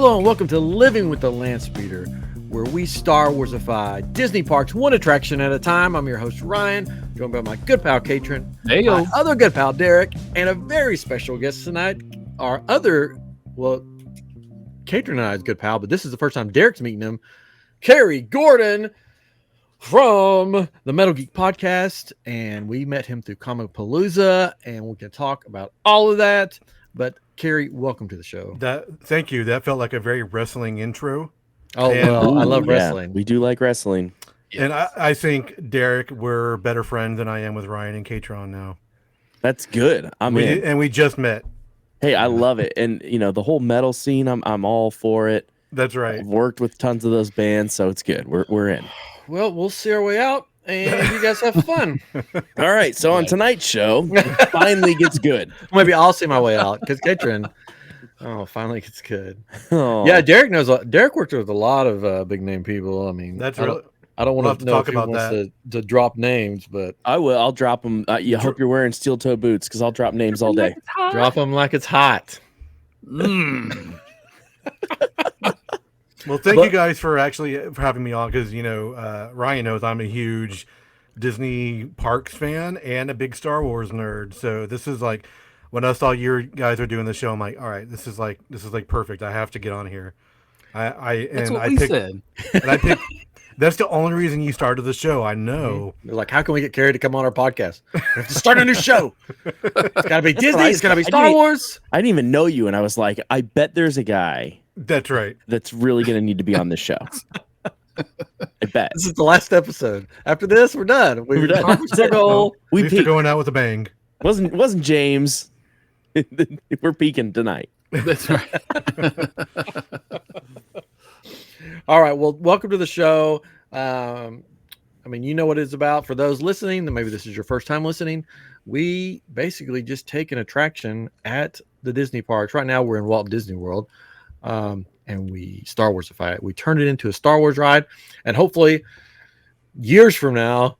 Hello and welcome to Living with the Landspeeder, where we Star-Warsify Disney parks one attraction at a time. I'm your host, Ryan, joined by my good pal, Katrin, my other good pal, Derek, and a very special guest tonight, our other, well, Katrin and I's good pal, but this is the first time Derek's meeting him, Cary Gordon from the Metal Geek podcast, and we met him through Comicpalooza, and we can talk about all of that, but Cary, welcome to the show. Thank you. That felt like a very wrestling intro. Oh, well, I love wrestling. We do like wrestling. Yes. And I think, Derek, we're better friends than I am with Ryan and Katron now. That's good. And we just met. Hey, I love it. And, you know, the whole metal scene, I'm all for it. That's right. I've worked with tons of those bands, so it's good. We're in. Well, we'll see our way out, and you guys have fun. All right, so on tonight's show, it finally gets good. Maybe I'll see my way out, because Katrin, finally gets good. Oh. Yeah, Derek knows. Derek worked with a lot of big-name people. I mean, that's really. I don't want to know if he wants to drop names, but I will. I'll drop them. I hope you're wearing steel-toe boots, because I'll drop names all day. Drop them like it's hot. Well, thank you guys for having me on, because, you know, Ryan knows I'm a huge Disney parks fan and a big Star Wars nerd. So this is like, when I saw you guys are doing the show, I'm like, all right, this is like perfect. I have to get on here. That's the only reason you started the show. I know. They're like, how can we get Cary to come on our podcast? We have to start a new show. It's got to be Disney. It's got to be Star Wars. I didn't even know you, and I was like, I bet there's a guy. That's right. That's really going to need to be on this show. I bet. This is the last episode. After this, we're done. We're done. We're going out with a bang. Wasn't James? We're peaking tonight. That's right. All right. Well, welcome to the show. I mean, you know what it's about. For those listening, then maybe this is your first time listening. We basically just take an attraction at the Disney parks. Right now, we're in Walt Disney World, and we Star-Warsify it. We turn it into a Star Wars ride, and hopefully, years from now,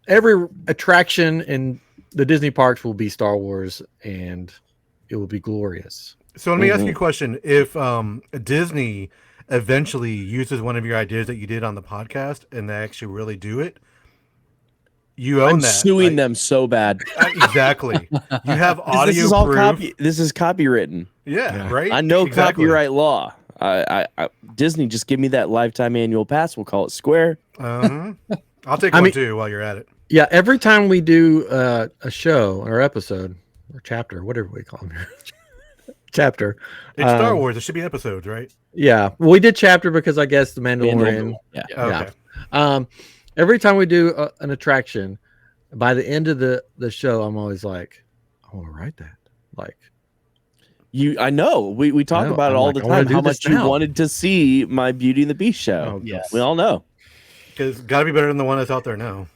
every attraction in the Disney parks will be Star Wars, and it will be glorious. So let me ask you a question. If Disney eventually uses one of your ideas that you did on the podcast and they actually really do it, you own that. I'm suing them so bad. Exactly. You have audio this is all proof. This is copywritten. Yeah, right? I know copyright law. Disney, just give me that lifetime annual pass. We'll call it square. I'll take one too while you're at it. Yeah, every time we do a show or episode or chapter, whatever we call them here. Chapter. It's Star Wars. It should be episodes, right? Yeah. Well, we did chapter because I guess the Mandalorian. Yeah. Okay. Every time we do an attraction, by the end of the show, I'm always like, I want to write that. Like, I know. We talk about it all the time. How much you wanted to see my Beauty and the Beast show. Oh, yes. We all know. Because got to be better than the one that's out there now.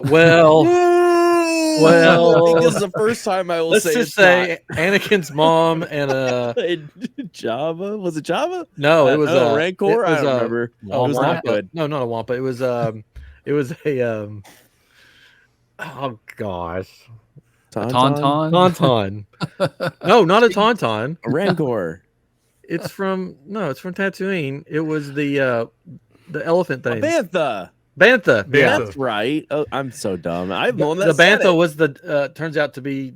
Well, I think this is the first time I will let's just say Anakin's mom and Jabba. Was it Jabba? No, it was a Rancor. I don't remember. It was not good. No, not a Wampa. It was a oh gosh, Tauntaun. No, not a Tauntaun. A Rancor. It's from Tatooine. It was the elephant thing. Bantha. Yeah, that's right. Oh, I'm so dumb. I'm the one that the Bantha was the turns out to be.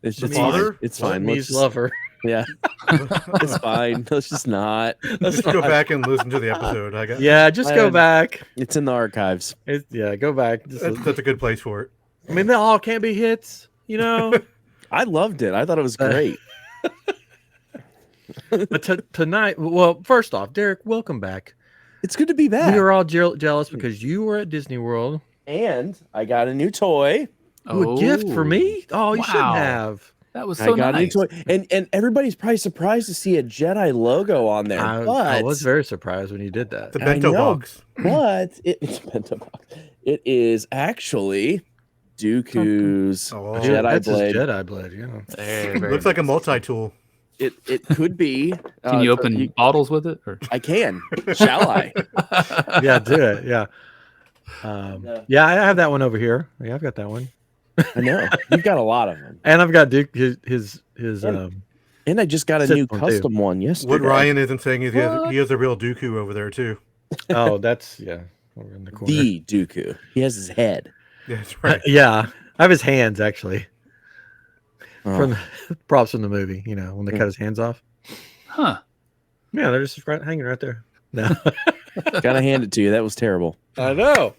It's just father. It's fine. He's lover. Yeah, it's fine. Let's just not. Let's go back and listen to the episode. Go back. It's in the archives. Go back. That's a good place for it. I mean, they all can't be hits, you know. I loved it. I thought it was great. But tonight, well, first off, Derek, welcome back. It's good to be back. We were all jealous because you were at Disney World. And I got a new toy. A gift for me? Oh, you shouldn't have. That was so nice. A new toy. And everybody's probably surprised to see a Jedi logo on there. I was very surprised when you did that. The bento box. But it's a bento box. It is actually Dooku's Jedi blade. Jedi blade, yeah. Looks like a multi-tool. It could be. Can you open bottles with it? Or? I can. Shall I? Yeah, do it. Yeah. Yeah, I have that one over here. Yeah, I've got that one. I know. You've got a lot of them. And I've got Duke his And I just got a new custom one yesterday. What Ryan isn't saying is he has a real Dooku over there too. Oh, that's over in the corner. The Dooku. He has his head. That's right. Yeah, I have his hands actually. From the props from the movie, when they cut his hands off. Huh. Yeah, they're just hanging right there. No. Gotta hand it to you. That was terrible. I know.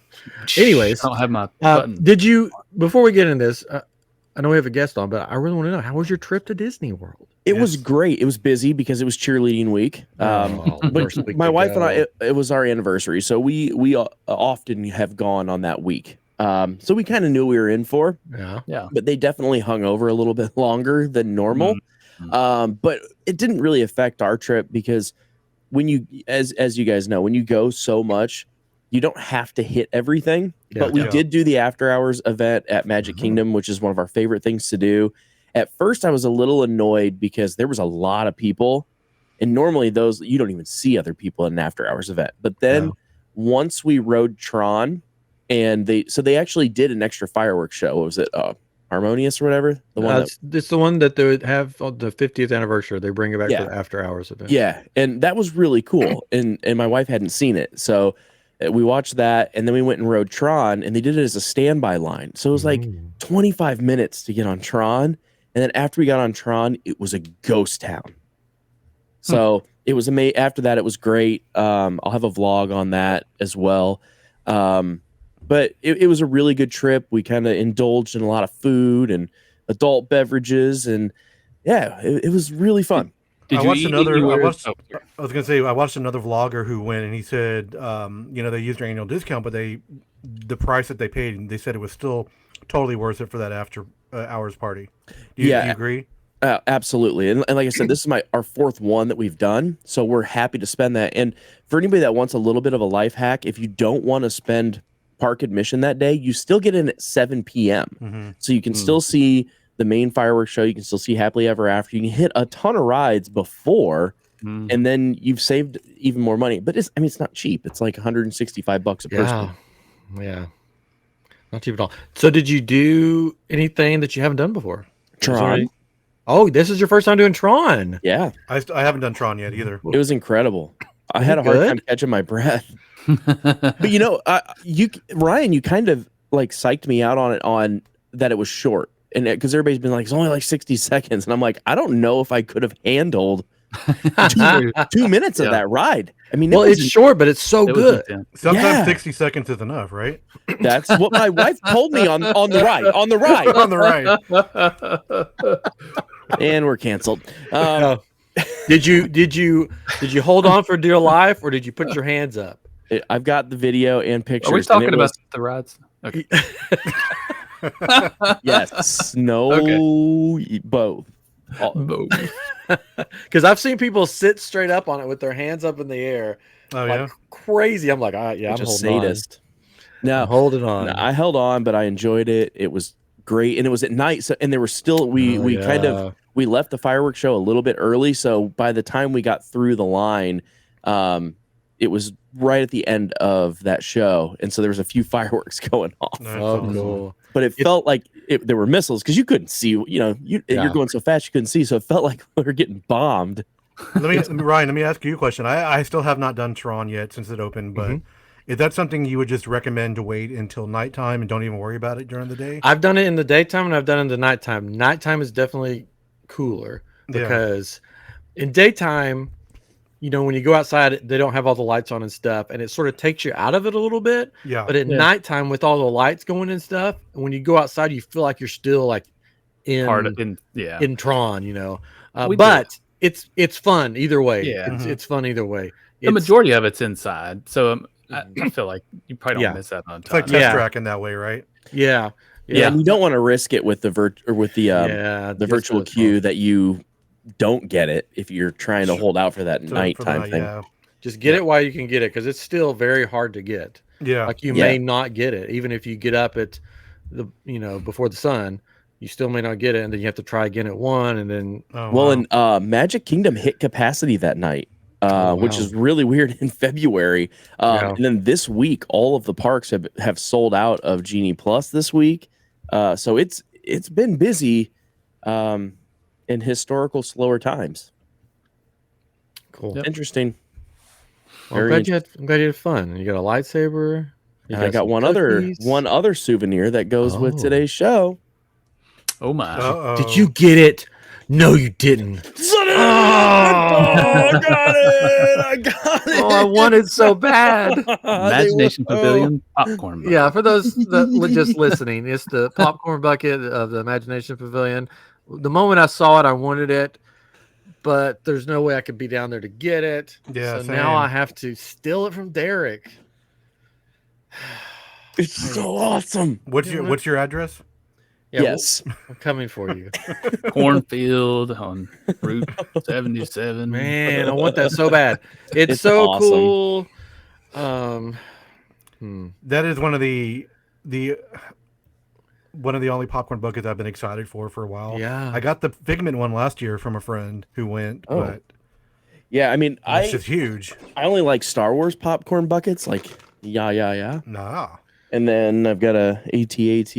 Anyways, I don't have my button. Did you, before we get into this, I know we have a guest on, but I really want to know, how was your trip to Disney World? It was great. It was busy because it was cheerleading week. But my wife and I, it was our anniversary, so we often have gone on that week. So we kind of knew we were in for. Yeah. But they definitely hung over a little bit longer than normal. But it didn't really affect our trip because when you, as you guys know, when you go so much, you don't have to hit everything. But we did do the after hours event at Magic Kingdom, which is one of our favorite things to do. At first, I was a little annoyed because there was a lot of people, and normally those you don't even see other people in an after hours event. But then once we rode Tron, and they actually did an extra fireworks show. What was it? Harmonious or whatever. The one it's the one that they would have on the 50th anniversary. They bring it back for the after hours event. Yeah, and that was really cool. and my wife hadn't seen it, so we watched that, and then we went and rode Tron, and they did it as a standby line. So it was like 25 minutes to get on Tron, and then after we got on Tron, it was a ghost town. So it was amazing. After that, it was great. I'll have a vlog on that as well. But it was a really good trip. We kind of indulged in a lot of food and adult beverages, and it was really fun. I watched another vlogger who went, and he said, they used their annual discount, but the price that they paid, and they said it was still totally worth it for that after hours party. Do you agree? Absolutely. And like I said, this is our fourth one that we've done, so we're happy to spend that. And for anybody that wants a little bit of a life hack, if you don't want to spend park admission that day, you still get in at 7 p.m. So you can still see the main fireworks show. You can still see Happily Ever After. You can hit a ton of rides before, and then you've saved even more money. But it's not cheap. It's like $165 a person. Yeah, not cheap at all. So did you do anything that you haven't done before? Tron. Oh, this is your first time doing Tron. Yeah, I haven't done Tron yet either. It was incredible. I had a hard time catching my breath. But Ryan, you kind of like psyched me out on that it was short, and because everybody's been like, it's only like 60 seconds, and I'm like, I don't know if I could have handled 2 minutes of that ride. I mean, it's short, but it's so good. Sometimes 60 seconds is enough, right? That's what my wife told me on the ride. On the ride. And we're canceled. Did you hold on for dear life, or did you put your hands up? I've got the video and pictures. Are we talking about the rides? Okay. Yes. No. Both. Because I've seen people sit straight up on it with their hands up in the air. Oh, like crazy. I'm like, I'm holding sadist. No, hold it on. No, I held on, but I enjoyed it. It was great, and it was at night. So, and there were still we left the fireworks show a little bit early. So by the time we got through the line, it was right at the end of that show, and so there was a few fireworks going off. Cool. But it felt like there were missiles because you couldn't see. You're going so fast you couldn't see, so it felt like we were getting bombed. Ryan, let me ask you a question. I still have not done Tron yet since it opened, but is that something you would just recommend to wait until nighttime and don't even worry about it during the day? I've done it in the daytime and I've done it in the nighttime. Nighttime is definitely cooler because in daytime, when you go outside, they don't have all the lights on and stuff, and it sort of takes you out of it a little bit. Yeah. But at nighttime, with all the lights going and stuff, when you go outside, you feel like you're still like in Tron, but it's fun either way. Yeah. It's fun either way. The majority of it's inside, so I feel like you probably don't miss that on time. It's like test track in that way, right? Yeah. And you don't want to risk it with the virtual queue that you don't get it if you're trying to hold out for that nighttime thing. Yeah. Just get it while you can get it, because it's still very hard to get. Yeah. Like you may not get it, even if you get up at the before the sun, you still may not get it, and then you have to try again at 1, and then. And Magic Kingdom hit capacity that night. Which is really weird in February. And then this week, all of the parks have sold out of Genie Plus this week. So it's been busy. in historical slower times. Cool. Yep. Interesting. Well, I'm glad you had fun. You got a lightsaber. And I got one other souvenir that goes with today's show. Oh my! Did you get it? No, you didn't. Son of I got it! I got it! Oh, I wanted so bad. Imagination Pavilion popcorn bucket. Yeah, for those that just listening, it's the popcorn bucket of the Imagination Pavilion. The moment I saw it, I wanted it, but there's no way I could be down there to get it. Yeah, so same. now I have to steal it from Derek. It's so awesome. What's your address? Yeah, yes, I'm coming for you. Cornfield on Route 77. Man, I want that so bad. It's so awesome. Cool. That is one of the only popcorn buckets I've been excited for a while. Yeah, I got the Figment one last year from a friend who went. Oh. But yeah, I mean, it's just huge. I only like Star Wars popcorn buckets, like yeah. Nah. And then I've got a AT-AT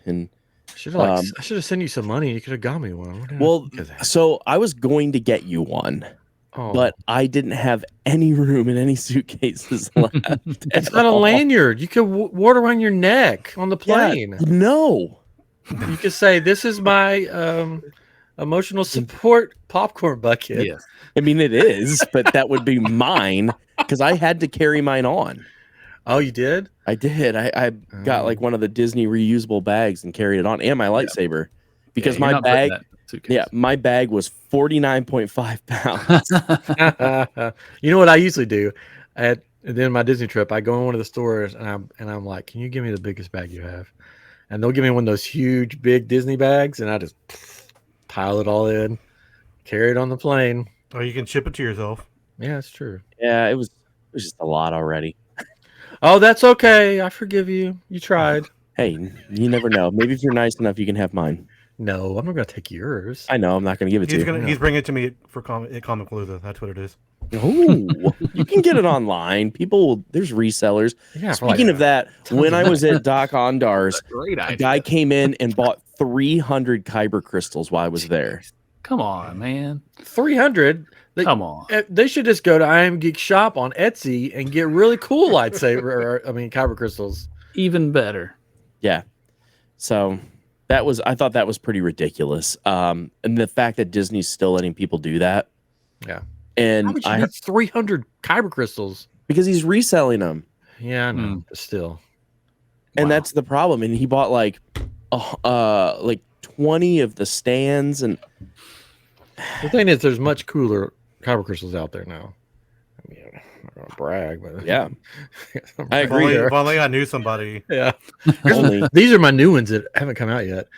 and. I should have sent you some money. You could have got me one. Well, so I was going to get you one, but I didn't have any room in any suitcases left. It's not a lanyard. You could wear it around your neck on the plane. Yeah, no. You could say, "This is my emotional support popcorn bucket." Yes. I mean, it is, but that would be mine because I had to carry mine on. Oh, you did? I did. I got like one of the Disney reusable bags and carried it on, and my lightsaber, because my bag. Yeah, my bag was 49.5 pounds. You know what I usually do at the end of my Disney trip? I go in one of the stores and I'm like, "Can you give me the biggest bag you have?" And they'll give me one of those huge, big Disney bags, and I just pile it all in, carry it on the plane. Or you can ship it to yourself. Yeah, it's true. Yeah, it was just a lot already. Oh, that's okay. I forgive you. You tried. Hey, you never know. Maybe if you're nice enough, you can have mine. No, I'm not going to take yours. I know. I'm not going to give it to you. He's bringing it to me for Comicpalooza. That's what it is. Oh, you can get it online. There's resellers. Yeah, Speaking of that, when I was at Doc Ondar's, a guy came in and bought 300 Kyber crystals while I was there. Come on, man. 300? Come on. They should just go to I Am Geek Shop on Etsy and get really cool Kyber crystals. Even better. Yeah. So I thought that was pretty ridiculous. And the fact that Disney's still letting people do that. Yeah. And how much you need 300 Kyber crystals? Because he's reselling them. Yeah, I know. But still. And that's the problem. And he bought like 20 of the stands, and the thing is, there's much cooler Kyber crystals out there now. I mean, I'm not gonna brag, but yeah, I agree. If only I knew somebody. Yeah, these are my new ones that haven't come out yet.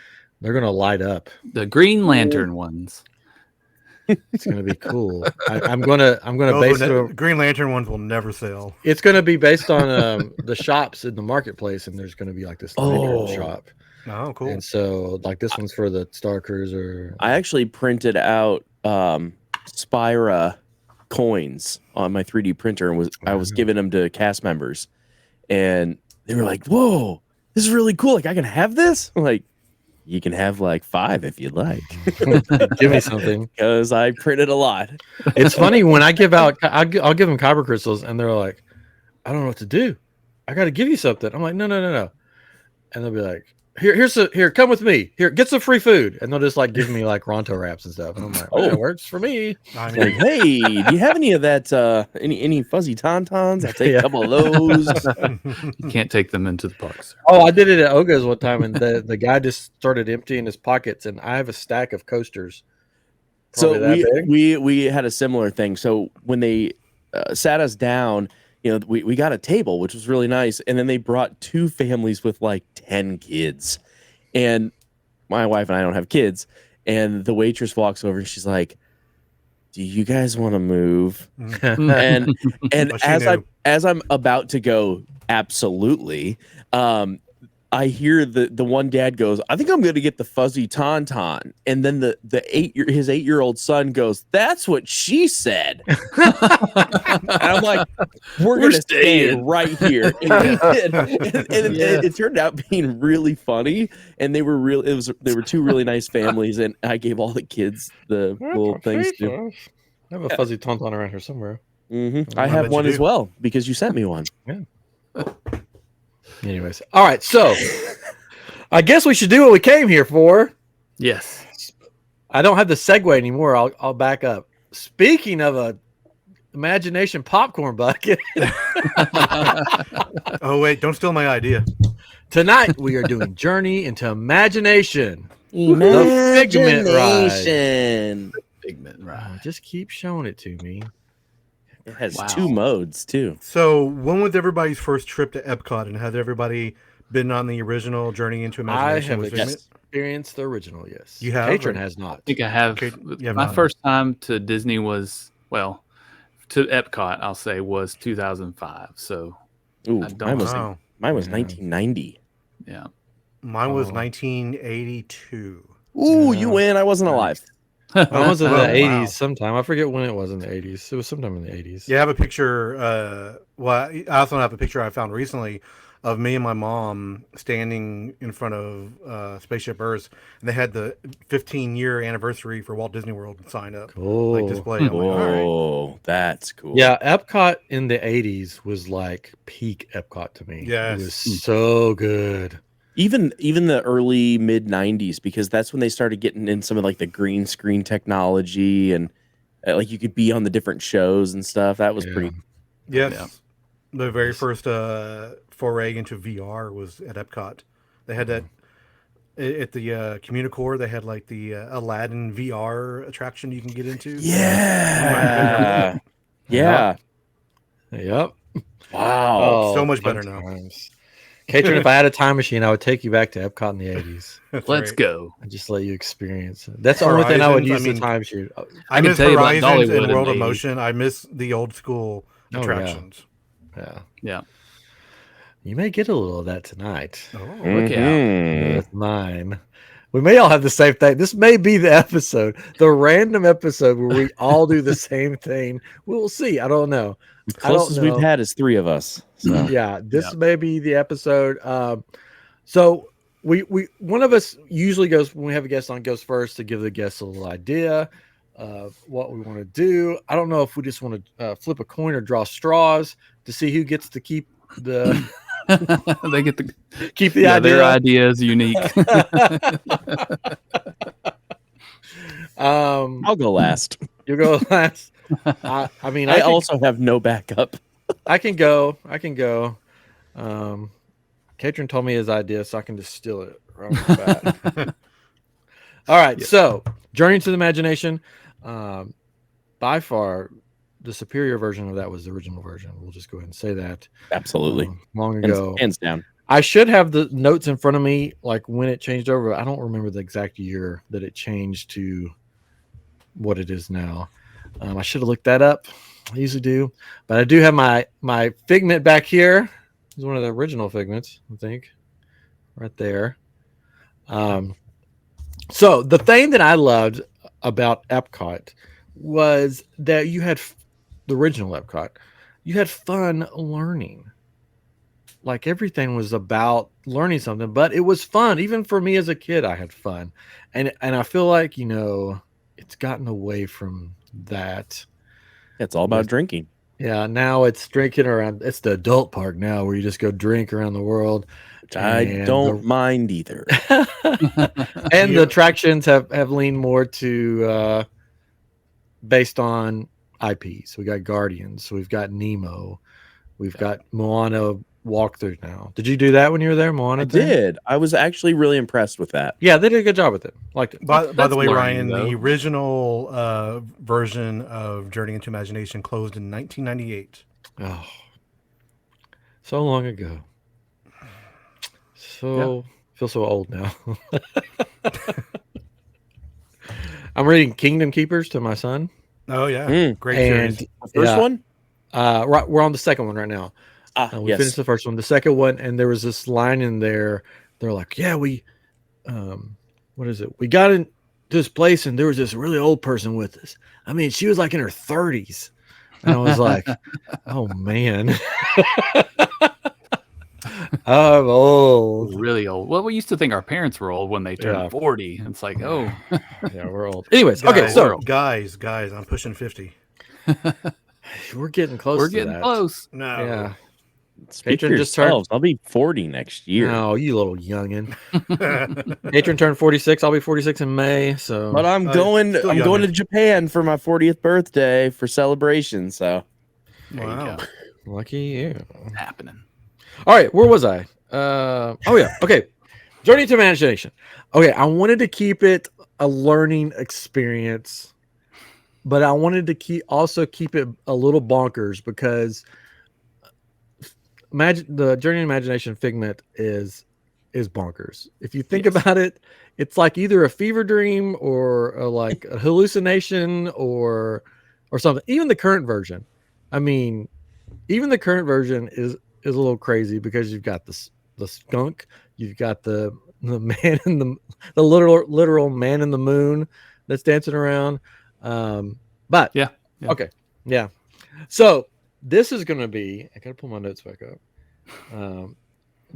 They're gonna light up. The Green Lantern ones. It's gonna be cool. I'm gonna base it. Green Lantern ones will never sell. It's gonna be based on the shops in the marketplace, and there's gonna be like this shop. Oh, cool. And so, like, this one's for the Star Cruiser. I actually printed out Spira coins on my 3D printer, and I was giving them to cast members, and they were like, "Whoa, this is really cool! Like, I can have this?" I'm like, you can have like 5 if you'd like. Give me something, because I printed a lot. It's funny when I give out, I'll give them Kyber crystals, and they're like, "I don't know what to do. I got to give you something." I'm like, "No," and they'll be like, Here, come with me. Here, get some free food. And they'll just like give me like Ronto wraps and stuff. And I'm like, it works for me. I mean, hey, do you have any of that? Any fuzzy tauntauns? I'll take a couple of those. You can't take them into the parks. Oh, I did it at Oga's one time, and the guy just started emptying his pockets, and I have a stack of coasters. So we had a similar thing. So when they sat us down, we got a table, which was really nice. And then they brought 2 families with like 10 kids. And my wife and I don't have kids. And the waitress walks over and she's like, "Do you guys want to move?" and as I'm about to go, absolutely. I hear the one dad goes, I think I'm going to get the fuzzy tauntaun. And then his 8-year-old son goes, that's what she said. And I'm like, we're going to stay right here. And we did. And it turned out being really funny. And they were they were two really nice families. And I gave all the kids the little things too. I have a fuzzy tauntaun around here somewhere. Mm-hmm. I have one as well because you sent me one. Yeah. Anyways, all right. So, I guess we should do what we came here for. Yes. I don't have the segue anymore. I'll back up. Speaking of a imagination popcorn bucket. Oh wait, don't steal my idea. Tonight we are doing Journey into Imagination. The Figment ride. Figment ride. Just keep showing it to me. It has 2 modes too. So when was everybody's first trip to Epcot, and has everybody been on the original Journey into Imagination? I have experienced the original, yes. You have? Patron has not. I think I have. My first time to Disney was, to Epcot, I'll say, was 2005. So mine was 1990. Yeah. Mine was 1982. Ooh, you win. I wasn't alive. I was in the 80s sometime. I forget when it was in the 80s. It was sometime in the 80s. Yeah, I have a picture. I also have a picture I found recently of me and my mom standing in front of Spaceship Earth, and they had the 15-year anniversary for Walt Disney World sign up. Cool. Like display. I'm like, all right. That's cool. Yeah, Epcot in the 80s was like peak Epcot to me. Yes. It was so good. Even the early mid 90s, because that's when they started getting in some of like the green screen technology and like you could be on the different shows and stuff. That was pretty. Yes. Yeah. The very first foray into VR was at Epcot. They had that at the Communicore. They had like the Aladdin VR attraction you can get into. Yeah. Yeah. Yep. Wow. So much better now. Katrin, if I had a time machine, I would take you back to Epcot in the 80s. Let's go. And just let you experience it. That's the only thing I would use the time machine. I miss Horizons and World of Motion. I miss the old school attractions. Yeah. You may get a little of that tonight. Oh, look out. That's mine. We may all have the same thing. This may be the episode, the random episode where we all do the same thing. We'll see. I don't know. The closest we've had is 3 of us. So. Yeah, this may be the episode. So we one of us usually goes when we have a guest on, goes first to give the guests a little idea of what we want to do. I don't know if we just want to flip a coin or draw straws to see who gets to keep the. They get to keep the idea. Their idea is unique. I'll go last. You'll go last. I mean, I also have no backup. I can go. Katrin told me his idea, so I can just steal it right off the bat. All right, so Journey to the Imagination. By far, the superior version of that was the original version. We'll just go ahead and say that. Absolutely. Long ago. Hands down. I should have the notes in front of me, like when it changed over. I don't remember the exact year that it changed to what it is now. I should have looked that up. I usually do. But I do have my Figment back here. It's one of the original Figments, I think. Right there. So the thing that I loved about Epcot was that you had the original Epcot. You had fun learning. Like everything was about learning something, but it was fun. Even for me as a kid, I had fun. And I feel like, it's gotten away from that. It's all about drinking. Yeah, now it's drinking around. It's the adult park now where you just go drink around the world. Which I don't mind either. And the attractions have leaned more to based on IPs. We got Guardians. We've got Nemo. We've got Moana walkthrough now. Did you do that when you were there, Moana? I did. I was actually really impressed with that. Yeah, they did a good job with it. Liked it. By the way, Ryan, the original version of Journey into Imagination closed in 1998. Oh, so long ago. So feel so old now. I'm reading Kingdom Keepers to my son. Oh yeah, great series. The first one? Right, we're on the second one right now. We Yes. finished the first one. The second one, and there was this line in there they're like, yeah, we what is it? We got into this place and there was this really old person with us. I mean, she was like in her 30s. And I was like, oh man. I'm old. Really old. Well, we used to think our parents were old when they turned 40. It's like, oh. Yeah, we're old. Anyways, guys, okay, so guys, I'm pushing 50. we're getting close. We're getting close. No. Yeah. Speak for yourselves. I'll be 40 next year. No, you little youngin. Patron turned 46. I'll be 46 in May. So, but I'm going to Japan for my 40th birthday for celebration. So, wow, lucky you. It's happening. All right, where was I? Oh yeah, okay. Journey to Imagination. Okay, I wanted to keep it a learning experience, but I wanted to also keep it a little bonkers because the Journey to Imagination Figment is bonkers. If you think about it, it's like either a fever dream or like a hallucination or something. Even the current version, I mean, even the current version is a little crazy because you've got the skunk, you've got the man in the literal man in the moon that's dancing around. But yeah. Okay, yeah. So this is going to be, I got to pull my notes back up.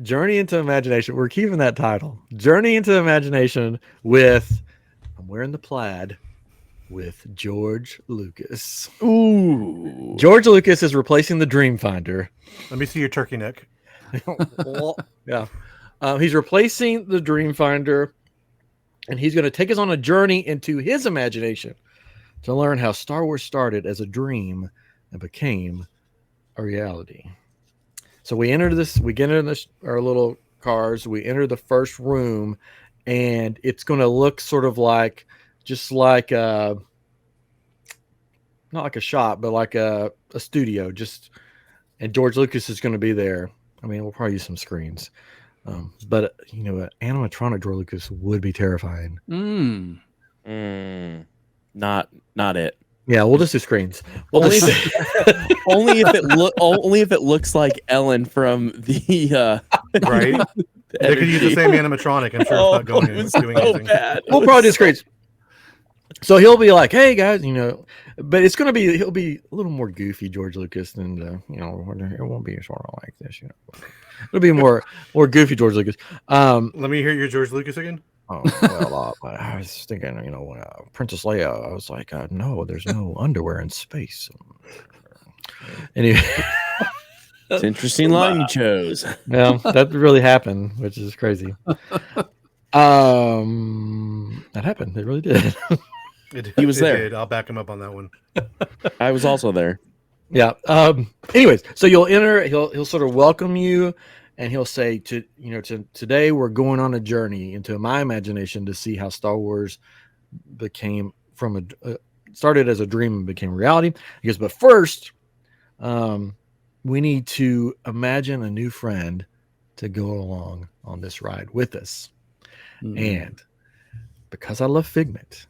Journey into Imagination. We're keeping that title. Journey into Imagination with, I'm wearing the plaid, with George Lucas. Ooh. George Lucas is replacing the Dreamfinder. Let me see your turkey neck. Yeah. He's replacing the Dreamfinder, and he's going to take us on a journey into his imagination to learn how Star Wars started as a dream and became a reality. So we get into our little cars, we enter the first room, and it's going to look sort of like, just like not like a shop, but like a studio. And George Lucas is going to be there. I mean, we'll probably use some screens, but you know, an animatronic George Lucas would be terrifying. Not it. Yeah, we'll just do screens. Only if it looks like Ellen from the right. They could use the same animatronic. I'm sure it's not doing anything. Bad. We'll probably do screens. So he'll be like, "Hey guys, you know," but he'll be a little more goofy George Lucas than it won't be sort of like this, you know. It'll be more goofy George Lucas. Let me hear your George Lucas again. Oh, well, I was thinking, Princess Leia. I was like, no, there's no underwear in space. Anyway, it's an interesting line you chose. Yeah, that really happened, which is crazy. That happened. It really did. He was there. I'll back him up on that one. I was also there. Yeah. Anyways, so you'll enter. He'll sort of welcome you. And he'll say today we're going on a journey into my imagination to see how Star Wars became started as a dream and became reality. He goes, but first, we need to imagine a new friend to go along on this ride with us. And because I love Figment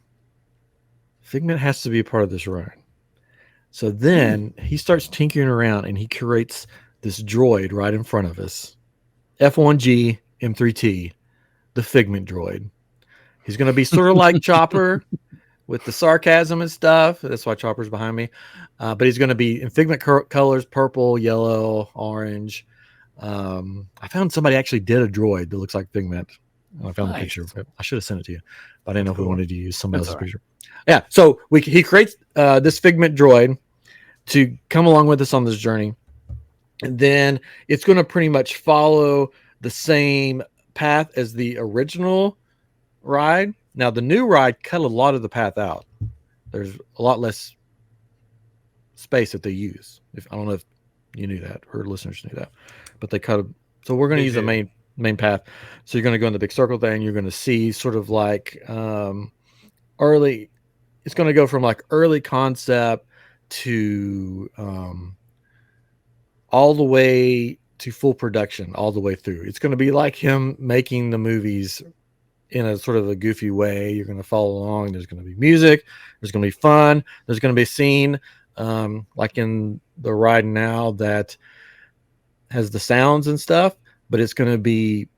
has to be a part of this ride. So then he starts tinkering around and he creates this droid right in front of us. F1G M3T, the Figment droid. He's going to be sort of like Chopper with the sarcasm and stuff. That's why Chopper's behind me. But he's going to be in Figment colors, purple, yellow, orange. I found somebody actually did a droid that looks like Figment. I found the picture. I should have sent it to you, but I didn't know if we wanted to use somebody else's picture. Yeah, so he creates this Figment droid to come along with us on this journey. And then it's going to pretty much follow the same path as the original ride. Now, the new ride cut a lot of the path out. There's a lot less space that they use. I don't know if you knew that or listeners knew that, but they cut. So we're going to use the main path. So you're going to go in the big circle thing. You're going to see sort of like early. It's going to go from like early concept to all the way to full production, all the way through. It's going to be like him making the movies in a sort of a goofy way. You're going to follow along. There's going to be music. There's going to be fun. There's going to be a scene like in the ride now that has the sounds and stuff, but it's going to be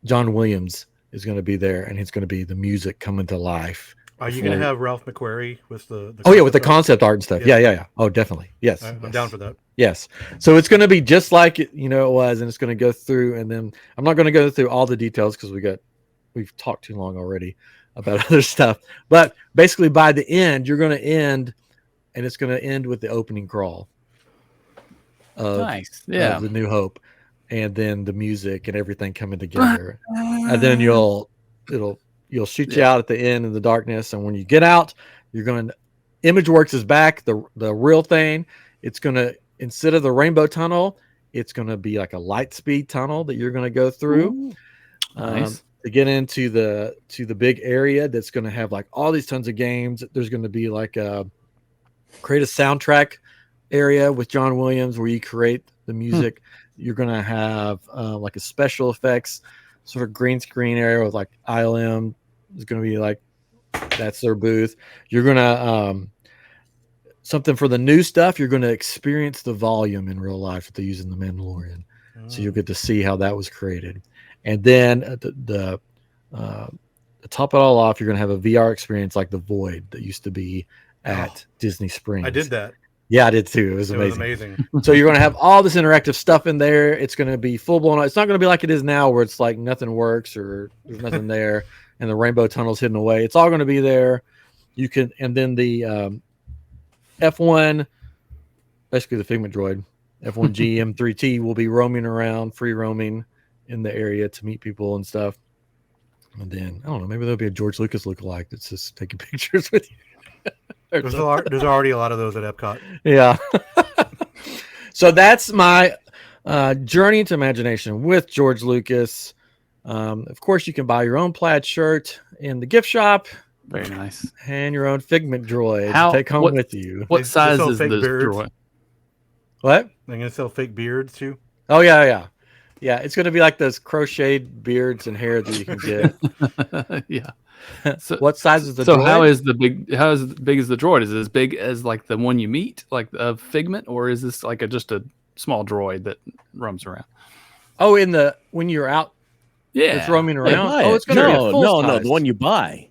John Williams is going to be there, and it's going to be the music coming to life. Are you going to have Ralph McQuarrie with the with the concept art and stuff? Yeah. Oh, definitely. Yes. I'm down for that. Yes. So it's going to be just like it was, and it's going to go through, and then I'm not going to go through all the details because we've talked too long already about other stuff. But basically by the end, you're going to end, and it's going to end with the opening crawl. Nice. Yeah. Of the New Hope, and then the music and everything coming together. And then it'll shoot you out at the end in the darkness. And when you get out, you're going to ImageWorks is back, the real thing. It's going to, instead of the rainbow tunnel, it's going to be like a light speed tunnel that you're going to go through. Nice. To get into the big area that's going to have like all these tons of games. There's going to be like create a soundtrack area with John Williams where you create the music. You're going to have like a special effects sort of green screen area with like ILM is going to be like, that's their booth. You're going to something for the new stuff. You're going to experience the volume in real life that they use in the Mandalorian. So you'll get to see how that was created. And then to top it all off, you're going to have a VR experience like the Void that used to be at Disney Springs. I did that. Yeah, I did too. It was amazing. So you're going to have all this interactive stuff in there. It's going to be full blown. It's not going to be like it is now where it's like nothing works or there's nothing there and the rainbow tunnel's hidden away. It's all going to be there. You can, and then the F1, basically the Figment droid, F1G M3T will be roaming around, free roaming in the area to meet people and stuff. And then, I don't know, maybe there'll be a George Lucas lookalike that's just taking pictures with you. There's already a lot of those at Epcot. Yeah. So that's my journey into imagination with George Lucas. Of course, you can buy your own plaid shirt in the gift shop. Very nice. And your own Figment droid to take home with you. What size is this droid? What? They're going to sell fake beards too? Oh, yeah. Yeah, it's going to be like those crocheted beards and hair that you can get. Yeah. So, what size is the droid? So how is as big as the droid? Is it as big as like the one you meet, like a Figment, or is this like just a small droid that roams around? Oh, when you're out, it's roaming around. It's going to be a full size. The one you buy.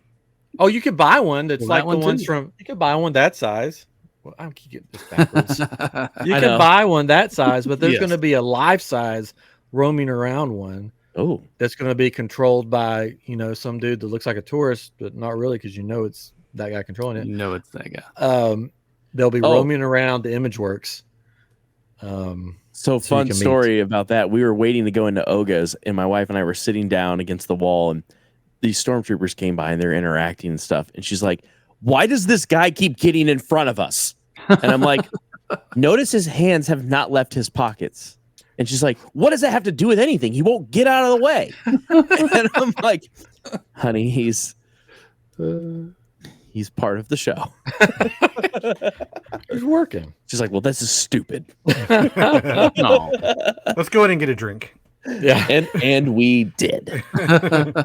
Oh, you could buy one that's like the ones from. You could buy one that size. Well, I'm getting this backwards. You can buy one that size, but there's going to be a life size roaming around one. Oh, that's going to be controlled by some dude that looks like a tourist, but not really, because it's that guy controlling it. It's that guy. They'll be roaming around the ImageWorks. So fun story about that. We were waiting to go into Oga's, and my wife and I were sitting down against the wall, and these stormtroopers came by and they're interacting and stuff. And she's like, "Why does this guy keep getting in front of us?" And I'm like, "Notice his hands have not left his pockets." And she's like, "What does that have to do with anything? He won't get out of the way." And I'm like, "Honey, he's part of the show." He's working. She's like, "Well, this is stupid." No. Let's go ahead and get a drink. Yeah, and we did.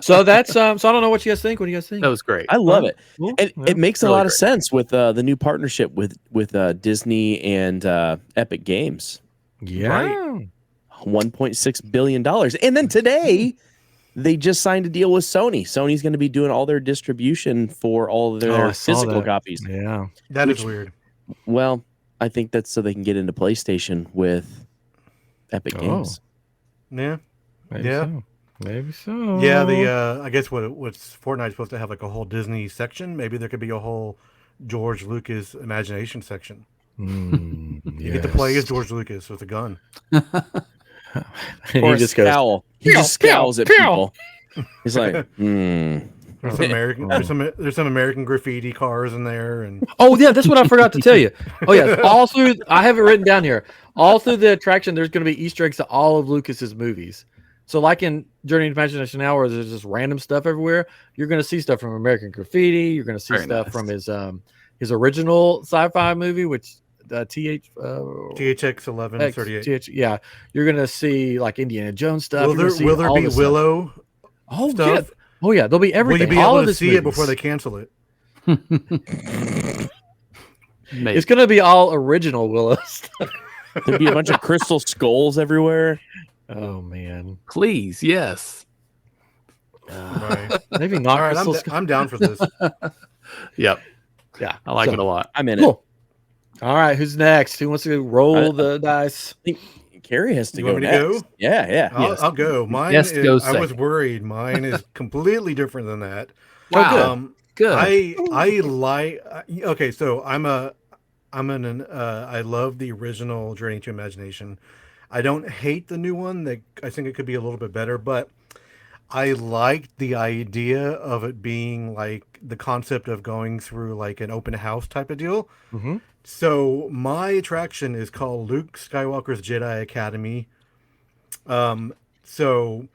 So that's so I don't know what you guys think. What do you guys think? That was great. I love it. And it makes a lot of sense with the new partnership with Disney and Epic Games. Yeah. Right? $1.6 billion. And then today, they just signed a deal with Sony. Sony's going to be doing all their distribution for all of their physical copies. Yeah. That is weird. Well, I think that's so they can get into PlayStation with Epic Games. Yeah. Maybe so. Yeah, I guess what's Fortnite's supposed to have like a whole Disney section. Maybe there could be a whole George Lucas imagination section. You get to play as George Lucas with a gun. Or he just goes, he just scowls at people. He's like, There's some American graffiti cars in there, and that's what I forgot to tell you. Oh yeah, all through I have it written down here. All through the attraction, there's going to be Easter eggs to all of Lucas's movies. So like in Journey into Imagination Now, where there's just random stuff everywhere, you're going to see stuff from American Graffiti. You're going to see stuff from his original sci-fi movie, which THX 1138. Yeah, you're going to see like Indiana Jones stuff. Will there be Willow? Stuff? Yeah, there'll be everything. Will you be able to see it before they cancel it? It's going to be all original Willow stuff. There'll be a bunch of crystal skulls everywhere. Oh man, please, yes. Right. Maybe All not. right, Crystal I'm down for this. Yep. Yeah, I like it a lot. I'm in cool. All right, who's next? Who wants to roll the dice? I think Cary has to You go want me to next. go? Yeah. I'll go. Mine Yes, is. go I was second. worried. Mine is completely different than that. Oh, good. Good. I like. Okay, so I love the original Journey to Imagination. I don't hate the new one. I think it could be a little bit better, but I liked the idea of it being like the concept of going through like an open house type of deal. Mm-hmm. So my attraction is called Luke Skywalker's Jedi Academy. So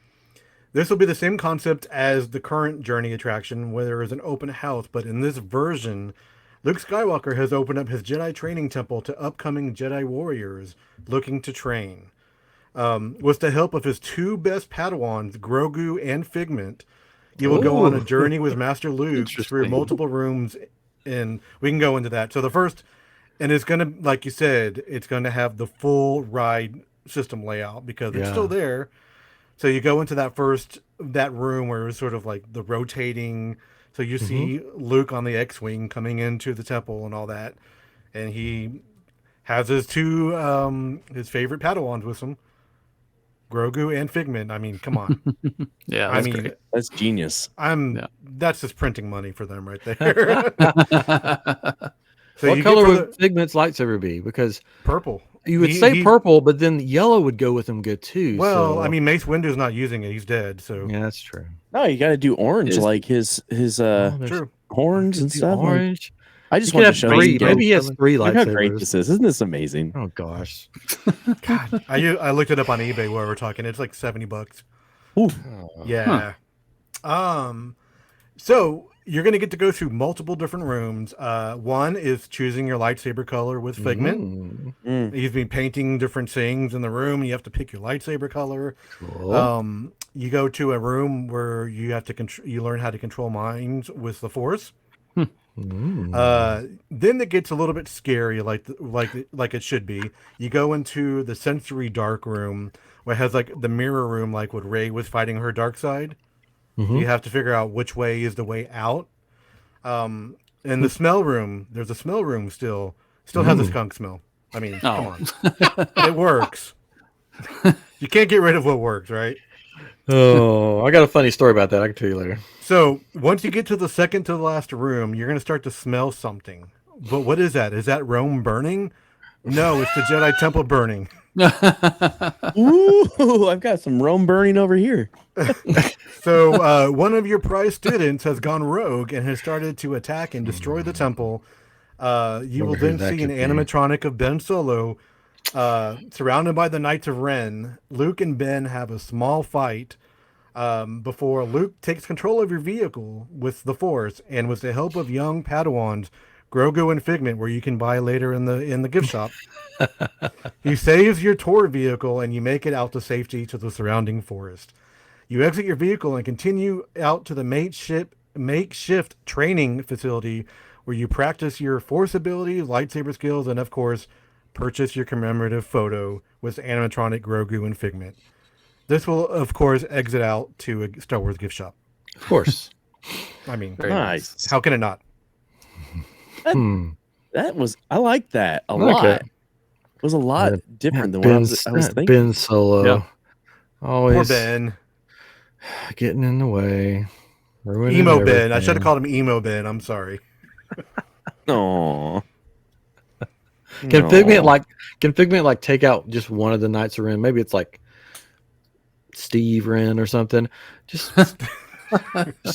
this will be the same concept as the current Journey attraction, where there is an open house, but in this version, Luke Skywalker has opened up his Jedi training temple to upcoming Jedi warriors looking to train. With the help of his two best Padawans, Grogu and Figment, you will go on a journey with Master Luke through multiple rooms, and we can go into that. So the first, and it's going to, like you said, it's going to have the full ride system layout because it's still there. So you go into that room where it's sort of like the rotating. So you see Luke on the X-Wing coming into the temple and all that. And he has his two, his favorite Padawans with him, Grogu and Figment. I mean, come on. Yeah, I that's mean, great. That's genius. That's just printing money for them right there. So what color would Figment's lightsaber be? Because purple. You would say purple, but then yellow would go with him good too. Well, so. I mean, Mace Windu's not using it; he's dead. So yeah, that's true. No, you got to do orange, like his true horns and stuff. Orange. I just want to show you. Maybe he has 3 lightsabers. Look how great this is! Isn't this amazing? Oh gosh. God, I looked it up on eBay while we're talking. It's like $70. Ooh. Yeah. So you're going to get to go through multiple different rooms. One is choosing your lightsaber color with Figment. He's been painting different things in the room. You have to pick your lightsaber color. Cool. You go to a room where you have to you learn how to control minds with the Force. Then it gets a little bit scary, like it should be. You go into the sensory dark room, where it has like the mirror room, like when Rey was fighting her dark side. You have to figure out which way is the way out. In the smell room, there's a smell room still has a skunk smell. I mean, come on, it works. You can't get rid of what works, right? Oh, I got a funny story about that. I can tell you later. So once you get to the second to the last room, you're going to start to smell something. But what is that? Is that Rome burning? No, it's the Jedi Temple burning. Ooh, I've got some Rome burning over here. So one of your prize students has gone rogue and has started to attack and destroy the temple. You will then see an animatronic of Ben Solo surrounded by the Knights of Ren. Luke and Ben have a small fight before Luke takes control of your vehicle with the Force, and with the help of young Padawans, Grogu and Figment, where you can buy later in the gift shop. He saves your tour vehicle and you make it out to safety to the surrounding forest. You exit your vehicle and continue out to the makeshift training facility where you practice your Force abilities, lightsaber skills, and of course, purchase your commemorative photo with animatronic Grogu and Figment. This will, of course, exit out to a Star Wars gift shop. Of course. I mean, nice. How can it not? That was, I like that a lot. It was a lot different than what I was thinking. Ben Solo. Yeah. Always Poor Ben. Getting in the way. Emo everything. Ben. I should have called him Emo Ben. I'm sorry. No. Can Figment like take out just one of the Knights of Ren? Maybe it's like Steve Ren or something. Just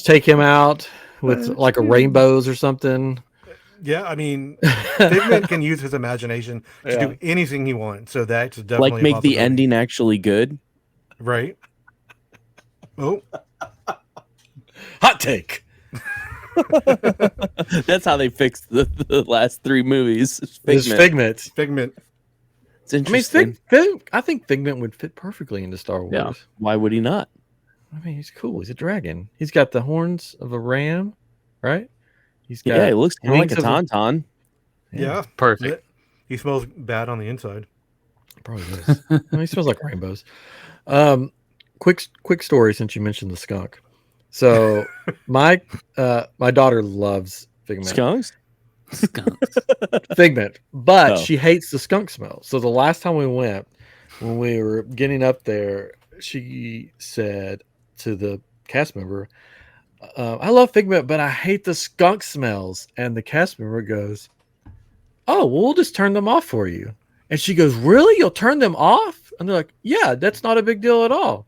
take him out with like a rainbows or something. Yeah, I mean, Figment can use his imagination to do anything he wants. So that's definitely like make the ending actually good. Right. Oh. Hot take. That's how they fixed the last 3 movies. Figment. It's interesting. I think Figment would fit perfectly into Star Wars. Yeah. Why would he not? I mean, he's cool. He's a dragon. He's got the horns of a ram, right? He's got it looks kind of like a tauntaun. Yeah, perfect. He smells bad on the inside. Probably does. He smells like rainbows. Quick story since you mentioned the skunk. So my daughter loves Figment. Skunks? Figment, but Oh. she hates the skunk smell. So the last time we went, when we were getting up there, she said to the cast member, I love Figment, but I hate the skunk smells. And the cast member goes, oh, well, we'll just turn them off for you. And she goes, really? You'll turn them off? And they're like, yeah, that's not a big deal at all.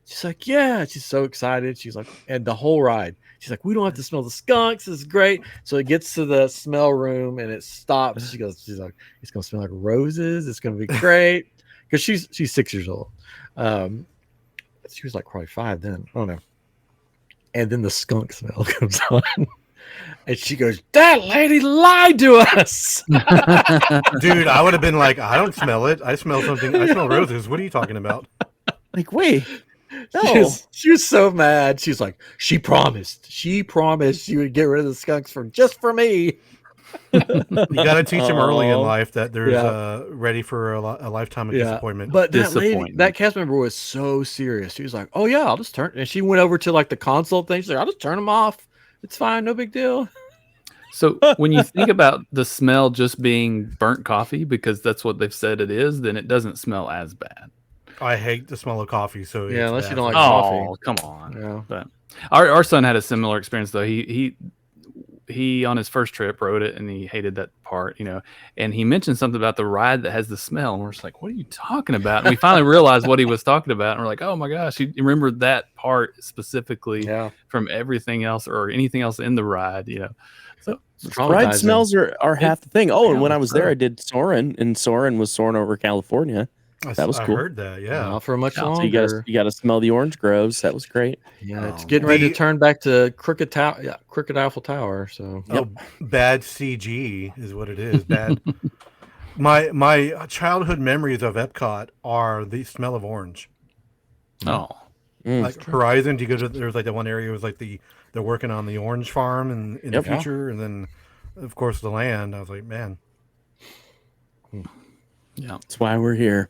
She's like, yeah. She's so excited. She's like, and the whole ride, she's like, we don't have to smell the skunks. This is great. So it gets to the smell room and it stops. She's like, it's going to smell like roses. It's going to be great. Because she's 6 years old. She was like probably 5 then. I don't know. And then the skunk smell comes on. And she goes, that lady lied to us. Dude, I would have been like, I don't smell it. I smell something. I smell roses. What are you talking about? Like, wait. No. She was so mad. She's like, she promised she would get rid of the skunks just for me. You got to teach them early in life that there's ready for a lifetime of disappointment. But that cast member was so serious. She was like, oh yeah, I'll just turn. And she went over to like the console thing. She's like, I'll just turn them off. It's fine. No big deal. So when you think about the smell just being burnt coffee, because that's what they've said it is, then it doesn't smell as bad. I hate the smell of coffee. So yeah, unless you don't like coffee. coffee. Come on. Yeah. But our son had a similar experience though. He on his first trip rode it and he hated that part, and he mentioned something about the ride that has the smell. And we're just like, what are you talking about? And we finally realized what he was talking about. And we're like, oh my gosh, he remembered that part specifically from everything else or anything else in the ride, So ride smells are half the thing. Oh, and when I was there, I did Soarin', and Soarin' was soaring over California. That was cool. I heard that, yeah. Not for much longer. So you got to smell the orange groves. That was great. Yeah, it's getting ready to turn back to Crooked Eiffel Tower. So bad CG is what it is. Bad. My childhood memories of Epcot are the smell of orange. Oh, like Horizon. Do you go to? There's like that one area was like they're working on the orange farm in the future, and then of course the land. I was like, man. Yeah, that's why we're here.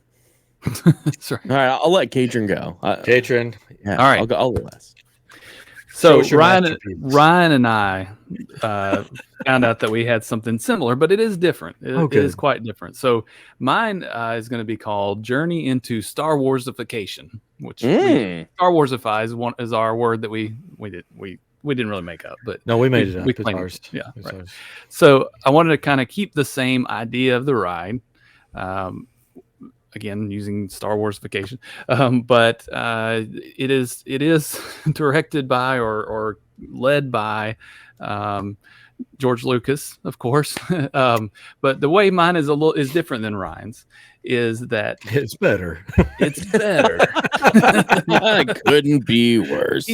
Sorry. All right, I'll let Katrin go. Katrin. Yeah, all right. I'll go last. So Ryan and I found out that we had something similar, but it is different. It is quite different. So mine is going to be called Journey into StarWarsification, which StarWarsifies is our word that we didn't really make up, but no, we made it up. We claimed it. Yeah, right. Ours. So I wanted to kind of keep the same idea of the ride. Again, using StarWarsification, but it is directed by or led by George Lucas, of course. But the way mine is different than Ryan's. Is that it's better? It's better. It couldn't be worse.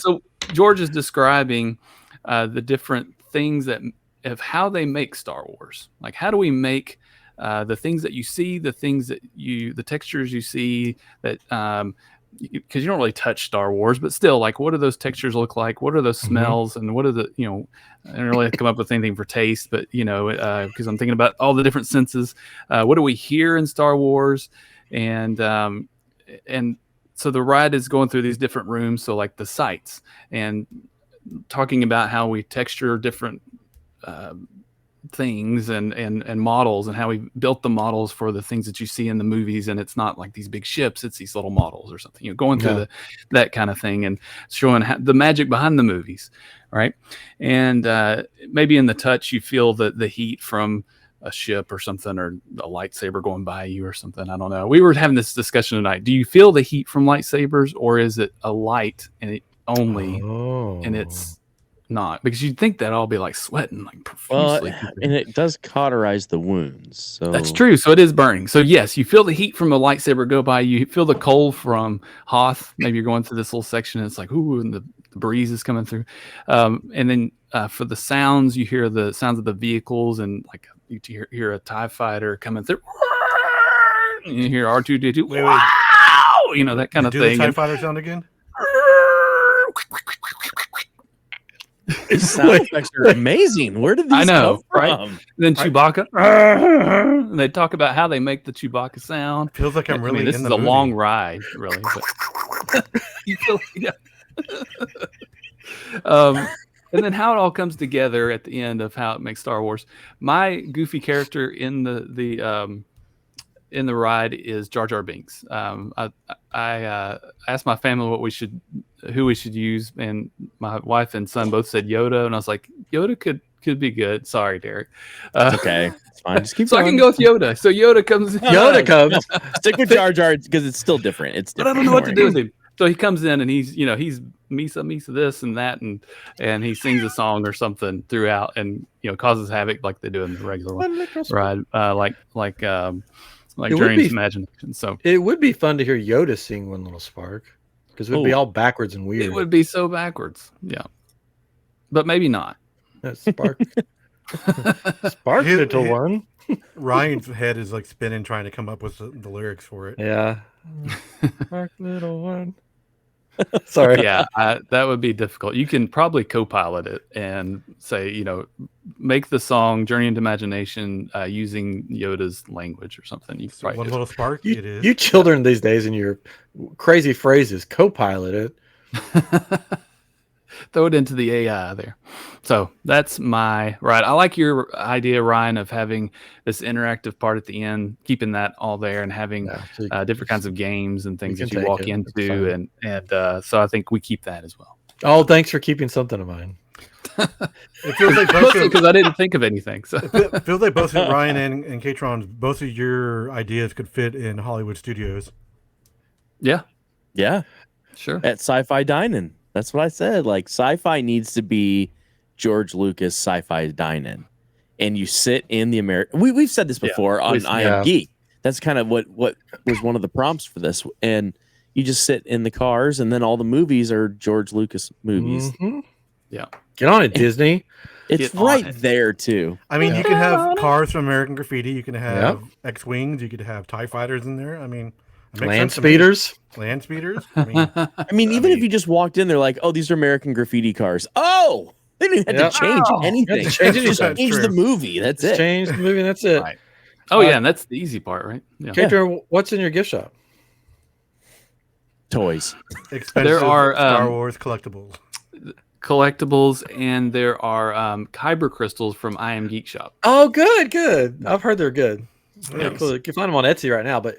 So George is describing the different things of how they make Star Wars. Like, how do we make the things that you see, the textures you see that, because you don't really touch Star Wars, but still, like, what do those textures look like? What are those smells? And what are the, I don't really come up with anything for taste, but, because I'm thinking about all the different senses. What do we hear in Star Wars? And so the ride is going through these different rooms. So like the sights and talking about how we texture different, things and models and how we built the models for the things that you see in the movies, and it's not like these big ships, it's these little models or something, going through that kind of thing and showing the magic behind the movies, right? And maybe in the touch you feel the heat from a ship or something, or a lightsaber going by you or something. I don't know. We were having this discussion tonight. Do you feel the heat from lightsabers, or is it a light and it only and it's not? Because you'd think that all be like sweating like profusely. And it does cauterize the wounds. So that's true. So it is burning. So yes, you feel the heat from a lightsaber go by. You feel the cold from Hoth. Maybe you're going through this little section and it's like, ooh, and the breeze is coming through. And then for the sounds, you hear the sounds of the vehicles, and like you hear a TIE fighter coming through. And you hear R2D2. Wow! That kind of thing. Do the TIE fighter sound again? Sound effects are amazing. Where did these come from? Right? Then Chewbacca. And they talk about how they make the Chewbacca sound. Feels like I'm really this in is the a movie. long ride, really. But you feel, And then how it all comes together at the end of how it makes Star Wars. My goofy character in the ride is Jar Jar Binks. I asked my family who we should use, and my wife and son both said Yoda, and I was like, Yoda could be good. Sorry, Derek. It's okay. It's fine. Just keep so going. I can go with Yoda. So Yoda comes. Yoda comes. No, stick with Jar Jar because it's still different. It's different. But I don't know what to do with him. So he comes in and he's Misa this and that, and he sings a song or something throughout, and causes havoc like they do in the regular ride, like Journey's Imagination. So it would be fun to hear Yoda sing One Little Spark, because it would be all backwards and weird. It would be so backwards, yeah, but maybe not. Spark, Spark, little one. Ryan's head is like spinning, trying to come up with the lyrics for it. Yeah, Spark, little one. Sorry. Yeah, that would be difficult. You can probably co-pilot it and say, make the song Journey into Imagination using Yoda's language or something. You So One Little Spark, it is. You children these days and your crazy phrases, co-pilot it. Throw it into the AI there. So that's my ride. I like your idea, Ryan, of having this interactive part at the end, keeping that all there, and having different kinds of games and things that you walk into, and so I think we keep that as well. Oh, thanks for keeping something of mine. It feels like because I didn't think of anything. So it feels like both Ryan and Katron, both of your ideas could fit in Hollywood studios. Yeah, sure. At Sci-Fi Dine-In. That's what I said. Like, sci-fi needs to be George Lucas Sci-Fi Dine-In, and you sit in the American. We've said this before on I Am Geek. That's kind of what was one of the prompts for this, and you just sit in the cars, and then all the movies are George Lucas movies. Mm-hmm. Yeah, get on it, Disney. It's right there too. I mean, you can have cars from American Graffiti. You can have X-wings. You could have TIE fighters in there. I mean. Landspeeders. I mean, even if you just walked in, they're like, "Oh, these are American Graffiti cars." Oh, they didn't have to change anything. Change the movie. That's it. Change the movie. That's it. Right. Oh yeah, and that's the easy part, right? Yeah. Katrin, what's in your gift shop? Toys. Expensive there are Star Wars collectibles, and there are kyber crystals from I Am Geek Shop. Oh, good. I've heard they're good. Yeah, cool. You can find them on Etsy right now, but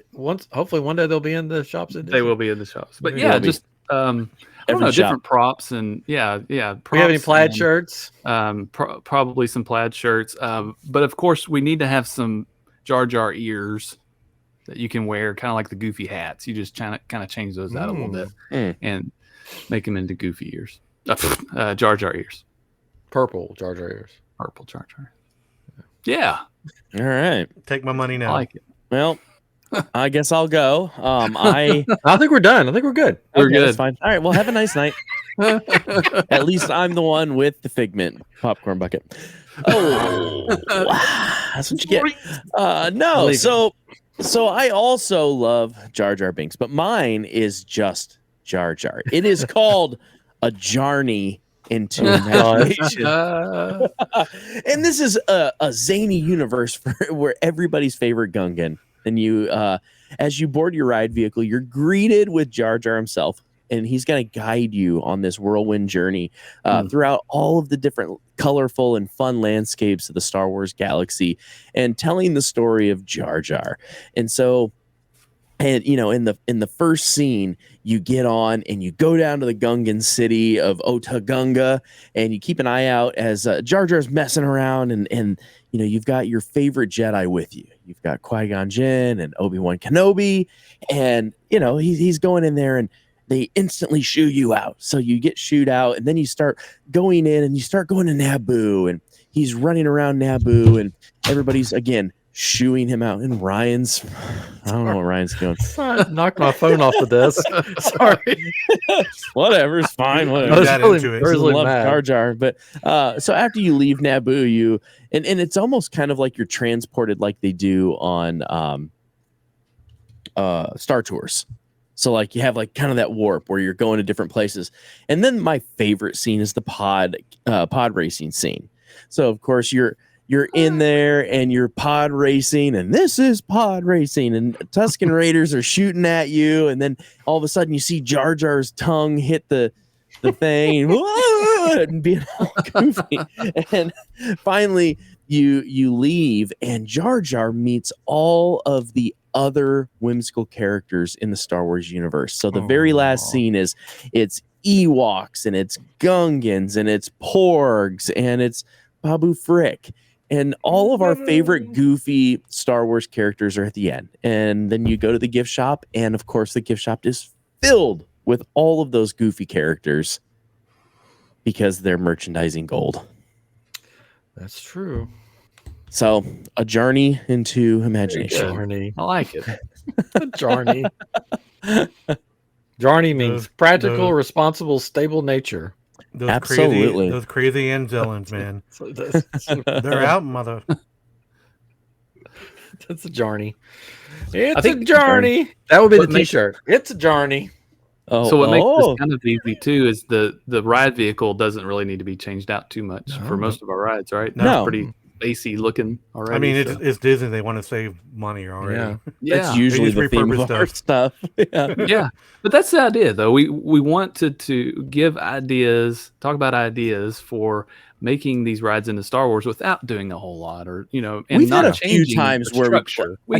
hopefully one day they'll be in the shops. They will be in the shops, but just different props and props. We have any plaid shirts? Probably some plaid shirts. But of course, we need to have some Jar Jar ears that you can wear, kind of like the goofy hats. You just kind of change those out a little bit and make them into goofy ears. Jar Jar ears. Purple Jar Jar ears. Purple Jar Jar. Yeah. All right. Take my money now. I like it. Well, I guess I'll go. I think we're done. I think we're good. We're good. That's fine. All right. Well, have a nice night. At least I'm the one with the Figment popcorn bucket. Oh, that's what you get. No. So I also love Jar Jar Binks, but mine is just Jar Jar. It is called A Journey into Imagination. And this is a zany universe where everybody's favorite Gungan. And you, as you board your ride vehicle, you're greeted with Jar Jar himself, and he's going to guide you on this whirlwind journey throughout all of the different colorful and fun landscapes of the Star Wars galaxy, and telling the story of Jar Jar. And so, and in the first scene, you get on and you go down to the Gungan city of Otagunga, and you keep an eye out as Jar Jar's messing around, and you've got your favorite Jedi with you. You've got Qui-Gon Jinn and Obi-Wan Kenobi, and he's going in there, and they instantly shoo you out. So you get shooed out, and then you start going in, and you start going to Naboo, and he's running around Naboo, and everybody's again shooing him out. And I don't know what Ryan's doing. Knocked my phone off the desk. Sorry. Whatever, it's fine. Whatever. I was really love mad. Jar Jar. But so after you leave Naboo, and it's almost kind of like you're transported like they do on Star Tours. So like you have like kind of that warp where you're going to different places. And then my favorite scene is the pod racing scene. So of course you're in there and you're pod racing, and this is pod racing, and Tusken Raiders are shooting at you, and then all of a sudden you see Jar Jar's tongue hit the thing. Whoa! good, and being all goofy. And finally, you leave, and Jar Jar meets all of the other whimsical characters in the Star Wars universe. So the very last scene is it's Ewoks, and it's Gungans, and it's Porgs, and it's Babu Frick. And all of our favorite goofy Star Wars characters are at the end. And then you go to the gift shop, and of course the gift shop is filled with all of those goofy characters because they're merchandising gold. That's true. So a journey into imagination. Journey. I like it. Journey. Journey means practical, responsible, stable nature. Those Absolutely. those crazy Anzellans, man. They're out, mother. That's a journey. It's a journey. That would be the T-shirt. It's a journey. Oh, so what makes this kind of easy too is the ride vehicle doesn't really need to be changed out too much for most of our rides, right? No. It's pretty spacey looking already. I mean, it's Disney. They want to save money already. Yeah. That's usually the theme of our stuff. Yeah. But that's the idea, though. We want to give ideas, talk about ideas for making these rides into Star Wars without doing a whole lot, or and we've not had a few times where I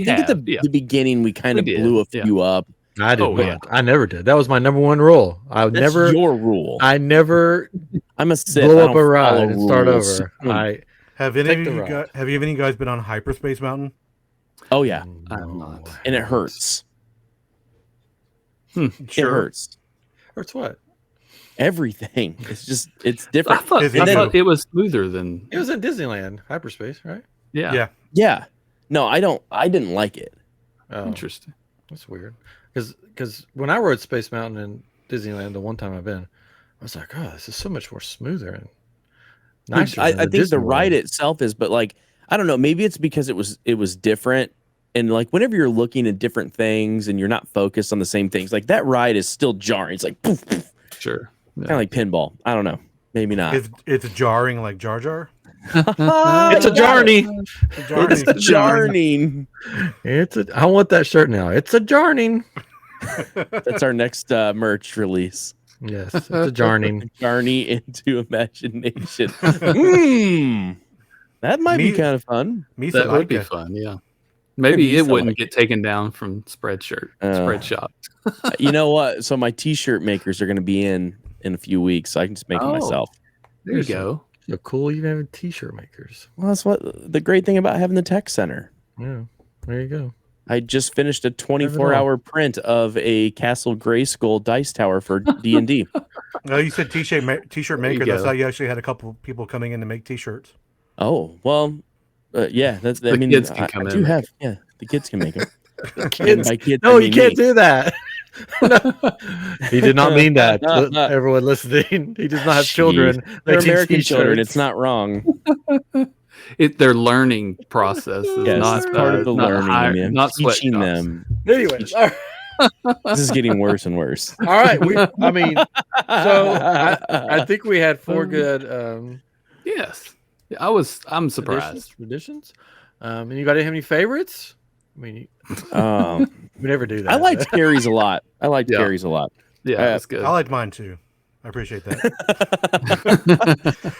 think at the beginning we kind of blew a few up. I did. I never did. That was my number one rule. That's your rule. I never. I'm a Sith. Blow up a ride and start over. Have any of you guys been on Hyperspace Mountain? Oh yeah, I'm not, and it hurts. Sure. It hurts. Hurts what? Everything. It's different. I thought it was smoother than it was in Disneyland hyperspace, right? Yeah. No, I didn't like it. Oh, interesting. That's weird. Because when I rode Space Mountain in Disneyland, the one time I've been, I was like, oh, this is so much more smoother and nicer. I think the ride itself is, but like, I don't know, maybe it's because it was different. And like whenever you're looking at different things and you're not focused on the same things, like that ride is still jarring. It's like poof, poof. Sure. Kind of like pinball. I don't know. Maybe not. It's jarring like Jar Jar. It's a journey. It's a jarring. I want that shirt now. It's a jarring. That's our next merch release. Yes, it's a jarring. Journey into imagination. That might be kind of fun. That would be fun. Yeah. Maybe it wouldn't get taken down from spread shop. You know what? So my T-shirt makers are going to be in a few weeks, so I can just make them myself. There you go. So cool. You have T-shirt makers. Well, that's what the great thing about having the tech center. Yeah. There you go. I just finished a 24-hour print of a Castle Grayskull dice tower for D&D. No, you said T-shirt maker. That's how you actually had a couple people coming in to make T-shirts. Oh well, yeah. That's. The kids can come in. The kids can make them. Kids. No, you can't do that. No. He did not mean that. Everyone listening, he does not have children. They're American children. It's not wrong. Their learning process is not part of the learning. Not teaching them. Anyway, this is getting worse and worse. All right, I think we had 4 good. Yes, I'm surprised. Traditions. And you got any favorites? I mean, we never do that. I liked Cary's a lot. Cary's a lot. Yeah, that's good. I liked mine too. I appreciate that.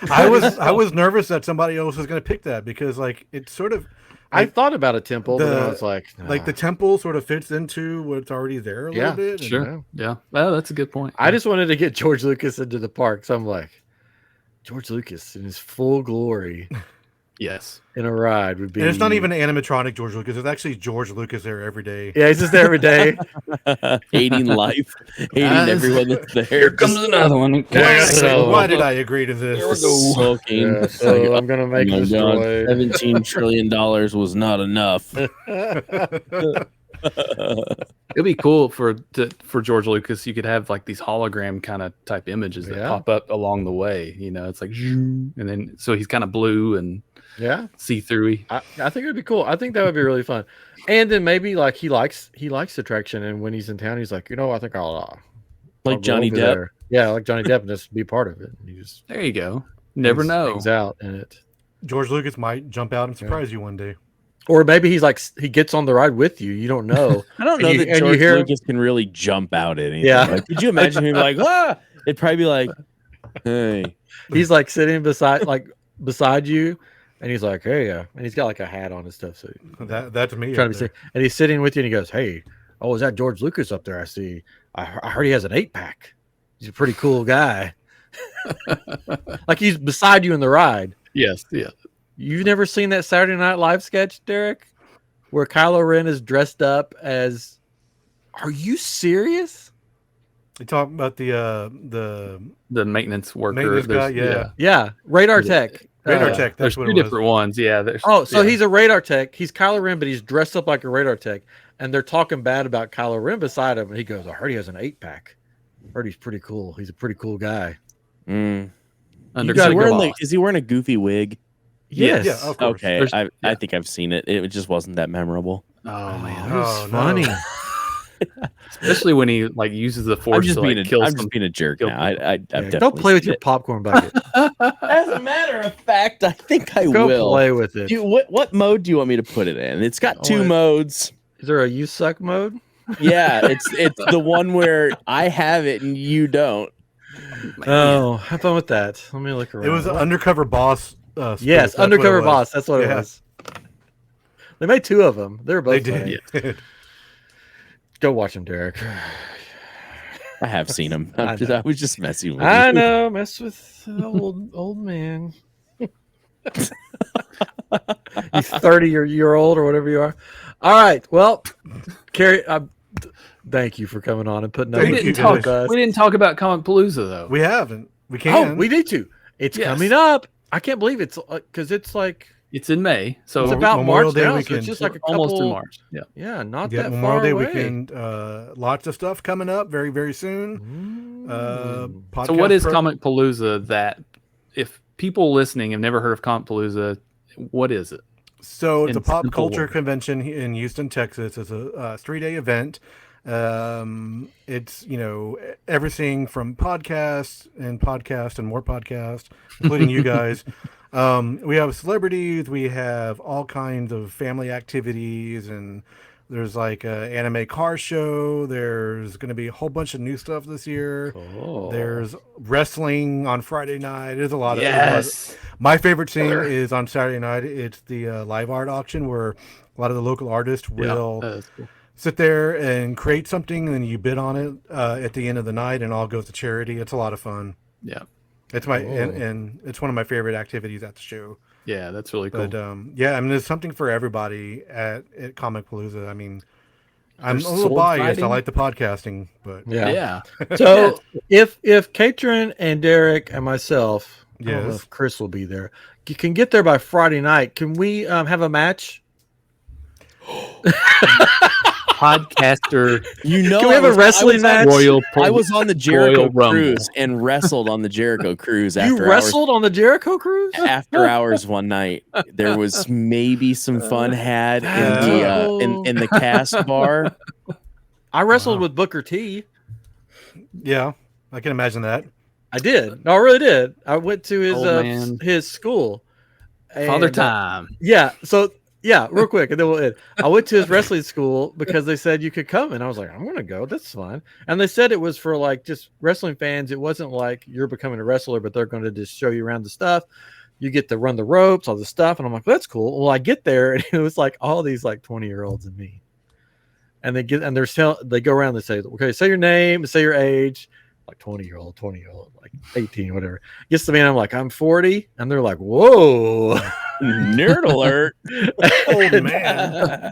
I was nervous that somebody else was going to pick that because like it's sort of. I thought about a temple, but I was like, nah. Like the temple sort of fits into what's already there a little bit. Sure. Yeah. Well, that's a good point. I just wanted to get George Lucas into the park, so I'm like, George Lucas in his full glory. Yes. In a ride would be. And it's not even animatronic George Lucas. It's actually George Lucas there every day. Yeah, he's just there every day. Hating life. Hating everyone that's there. Here comes another one. Why did I agree to this? Here we go. Smoking. Yeah, so I'm going to make this joy. $17 trillion was not enough. It'd be cool for George Lucas. You could have like these hologram kind of type images that pop up along the way. It's like, and then so he's kind of blue and see-through-y. I think it'd be cool. I think that would be really fun. And then maybe like he likes attraction, and when he's in town, he's like, I think I'll like Johnny Depp. There. Yeah, like Johnny Depp, and just be part of it. And there you go. Never know. Things out in it. George Lucas might jump out and surprise you one day. Or maybe he's like he gets on the ride with you. You don't know. I don't know that George Lucas can really jump out at anything. Yeah. Like, could you imagine him like, It'd probably be like, Hey. He's like sitting beside you, and he's like, hey, and he's got like a hat on and stuff. So That's me. trying to be, and he's sitting with you, and he goes, hey, oh, is that George Lucas up there? I see. I heard he has an 8-pack. He's a pretty cool guy. Like he's beside you in the ride. Yes, yeah. You've never seen that Saturday Night Live sketch, Derek, where Kylo Ren is dressed up as? Are you serious? You talking about the maintenance worker, maintenance guy? Yeah, radar tech. Radar tech. That's there's what two it was. different ones. Yeah. He's a radar tech. He's Kylo Ren, but he's dressed up like a radar tech, and they're talking bad about Kylo Ren beside him, and he goes, "I heard he has an 8-pack. Heard he's pretty cool. He's a pretty cool guy." Mm. Is he wearing a goofy wig? Yes. Yeah, of course. Okay, I think I've seen it. It just wasn't that memorable. Oh man, that was funny. No. Especially when he like uses the force to like kill. I'm just being a jerk now. I've don't play with your popcorn bucket. As a matter of fact, I think I will. Go play with it. What mode do you want me to put it in? It's got two modes. Is there a you suck mode? Yeah, it's the one where I have it and you don't. Oh, have fun with that. Let me look around. It was an undercover boss. Yes, undercover boss. That's what it was. They made 2 of them. They were both. They did. Yeah. Go watch them, Derek. I have seen him. I was just messing with you. I know. Mess with old man. He's 30 year old or whatever you are. All right. Well, Cary, thank you for coming on and putting up with us. We didn't talk about Comicpalooza though. We haven't. We can. Oh, we need to. It's coming up. I can't believe it's because it's like it's in May, so it's about Memorial March Day now. weekend. So it's just like a couple, almost in March. Yeah, not Yeah, that Memorial far Day away. weekend. Lots of stuff coming up very, very soon. So what is Comicpalooza? That if people listening have never heard of Comicpalooza, what is it? So it's a pop culture convention in Houston, Texas. It's a 3-day event. It's everything from podcasts and more podcasts, including you guys. We have celebrities, we have all kinds of family activities, and there's like an anime car show. There's going to be a whole bunch of new stuff this year. Cool. There's wrestling on Friday night. There's a lot of my favorite thing is on Saturday night. It's the live art auction where a lot of the local artists will sit there and create something, and then you bid on it at the end of the night, and all goes to charity. It's a lot of fun. Yeah. It's and it's one of my favorite activities at the show. Yeah, that's really cool. But there's something for everybody at Comicpalooza. I mean, I'm a little biased. I like the podcasting, but yeah. So if Katrin and Derek and myself, I don't know if Chris will be there, you can get there by Friday night. Can we have a match? Podcaster, can we have a wrestling match? I was on the Jericho cruise and wrestled on the Jericho cruise. You wrestled on the Jericho cruise after hours one night. There was maybe some fun had in the cast bar. I wrestled with Booker T. Yeah, I can imagine that. I did. No, I really did. I went to his school. Father Time. So. Yeah, real quick, and then we'll end. I went to his wrestling school because they said you could come, and I was like, I'm going to go. That's fine. And they said it was for like just wrestling fans. It wasn't like you're becoming a wrestler, but they're going to just show you around the stuff. You get to run the ropes, all the stuff, and I'm like, that's cool. Well, I get there, and it was like all these like 20-year-olds and me, and they go around. They say, okay, say your name, say your age, like 20-year-old, like 18, whatever. Gets to me, and I'm like, I'm 40, and they're like, whoa. Nerd alert. Oh man.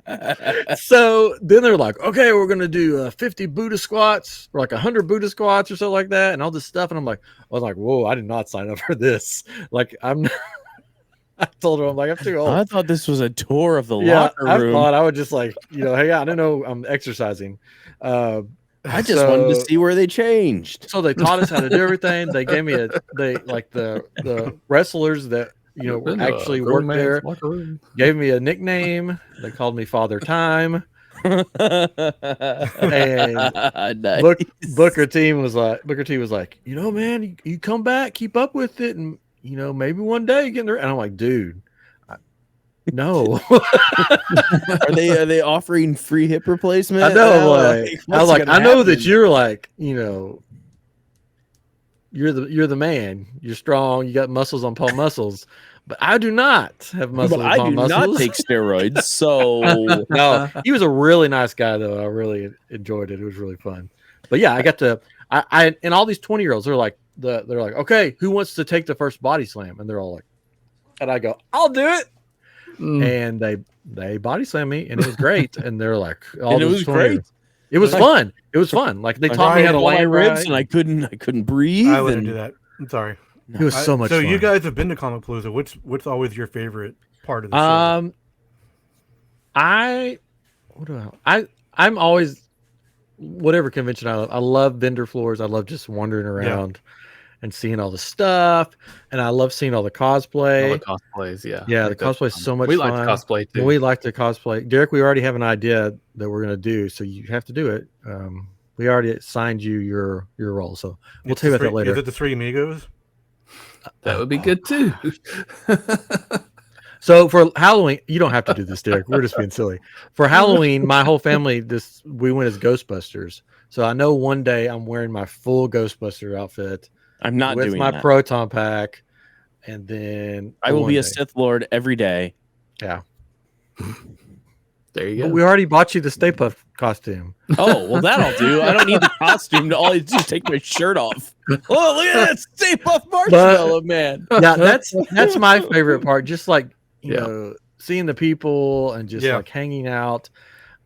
So then they're like, okay, we're gonna do 50 Buddha squats or like 100 Buddha squats or something like that, and all this stuff. And I was like, whoa, I did not sign up for this. Like I told her, I'm like, I'm too old. I thought this was a tour of the locker room. I thought I would just like, hey, I don't know, I'm exercising. I just wanted to see where they changed. So they taught us how to do everything. They gave me the wrestlers that actually worked there. Gave me a nickname. They called me Father Time. And Nice. Booker T was like, man, you come back, keep up with it, and maybe one day you get there. And I'm like, dude, no. Are they offering free hip replacement? I know. I was like, I know that you're like, you're the man. You're strong. You got muscles on Paul muscles, but I do not have muscles. But I do muscles. not take steroids. So no, he was a really nice guy though. I really enjoyed it. It was really fun. But yeah, I got to. I and all these 20-year-olds, they're like okay, who wants to take the first body slam? And they're all like, and I go, I'll do it. And they body slammed me, and it was great. And they're like, and it was great. It was fun. It was fun. Like they taught me how to land ribs, right. and I couldn't breathe. I wouldn't do that. I'm sorry. It was so much. So fun. you guys have been to Comicpalooza. What's always your favorite part of the show? I'm always whatever convention I love. I love vendor floors. I love just wandering around and seeing all the stuff, and I love seeing all the cosplay. All the cosplays, yeah. The cosplay is so much fun. We like to cosplay too. We like to cosplay. Derek, we already have an idea that we're going to do, so you have to do it. We already assigned you your role, so we'll tell you about that later. Is it the Three Amigos? That would be good too. So for Halloween, you don't have to do this, Derek. We're just being silly. For Halloween, my whole family we went as Ghostbusters. So I know one day I'm wearing my full Ghostbuster outfit. I'm not with doing my that. proton pack, and then I will be a Sith Lord every day. Yeah. There you go. But we already bought you the Stay Puft costume. Oh, well, that'll do. I don't need the costume. All I do is take my shirt off. Oh, look at that Stay Puft marshmallow, man. Yeah, that's my favorite part. Just like, you know, seeing the people and just like hanging out.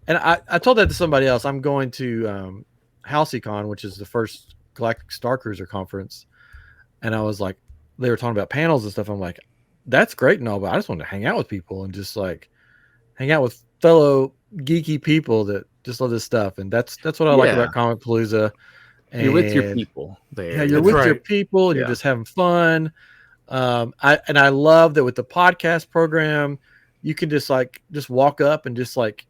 And I told that to somebody else. I'm going to HalseyCon, which is the first Galactic Star Cruiser conference. And I was like, they were talking about panels and stuff. I'm like, that's great and all, but I just want to hang out with people and just like hang out with fellow geeky people that just love this stuff. And that's what I like about Comicpalooza. And you're with your people there. Yeah, you're with your people and you're just having fun. I love that with the podcast program, you can just walk up and just like,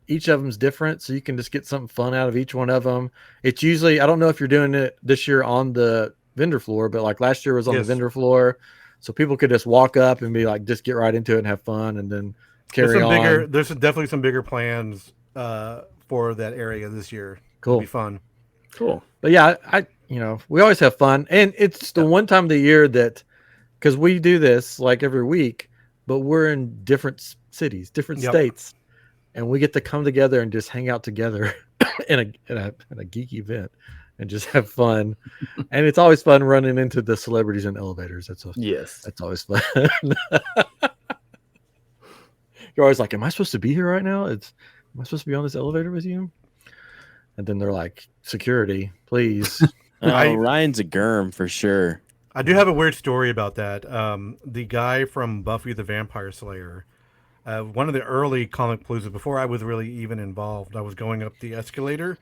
each of them's different, so you can just get something fun out of each one of them. It's usually, I don't know if you're doing it this year on the vendor floor, but like last year was on the vendor floor, so people could just walk up and be like, just get right into it and have fun, and then carry on. There's definitely some bigger plans for that area this year. Cool. It'll be fun. Cool. But yeah, we always have fun, and it's the one time of the year that, because we do this like every week, but we're in different cities, different states. And we get to come together and just hang out together in a geeky event and just have fun. And it's always fun running into the celebrities in elevators. That's always fun. You're always like, am I supposed to be here right now? Am I supposed to be on this elevator with you? And then they're like, security, please. Ryan's a germ for sure. I do have a weird story about that. The guy from Buffy the Vampire Slayer, one of the early Comicpalooza, before I was really even involved, I was going up the escalator,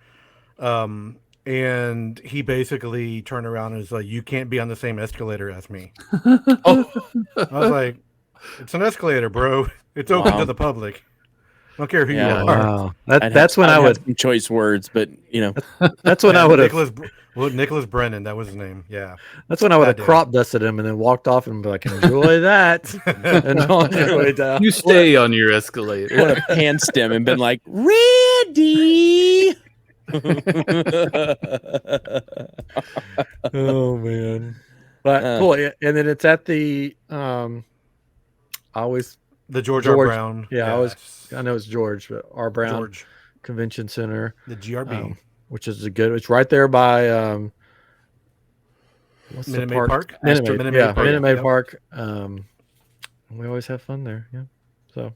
and he basically turned around and was like, "You can't be on the same escalator as me." I was like, "It's an escalator, bro. It's open to the public. I don't care who you are." Wow. That's when I would some choice words, but that's when I would have Nicholas Brennan, that was his name. Yeah, that's when I would have crop dusted him and then walked off and be like, "Enjoy that," and on your way down. You stay on your escalator. Would have pantsed him and been like, "Ready." Oh man, but cool. And then it's at the the George R. Brown. Yeah, I know it's George, but R. Brown Convention Center, the GRB, which is it's right there by what's Minute the Maid park? Minute Maid Park. We always have fun there. Yeah, so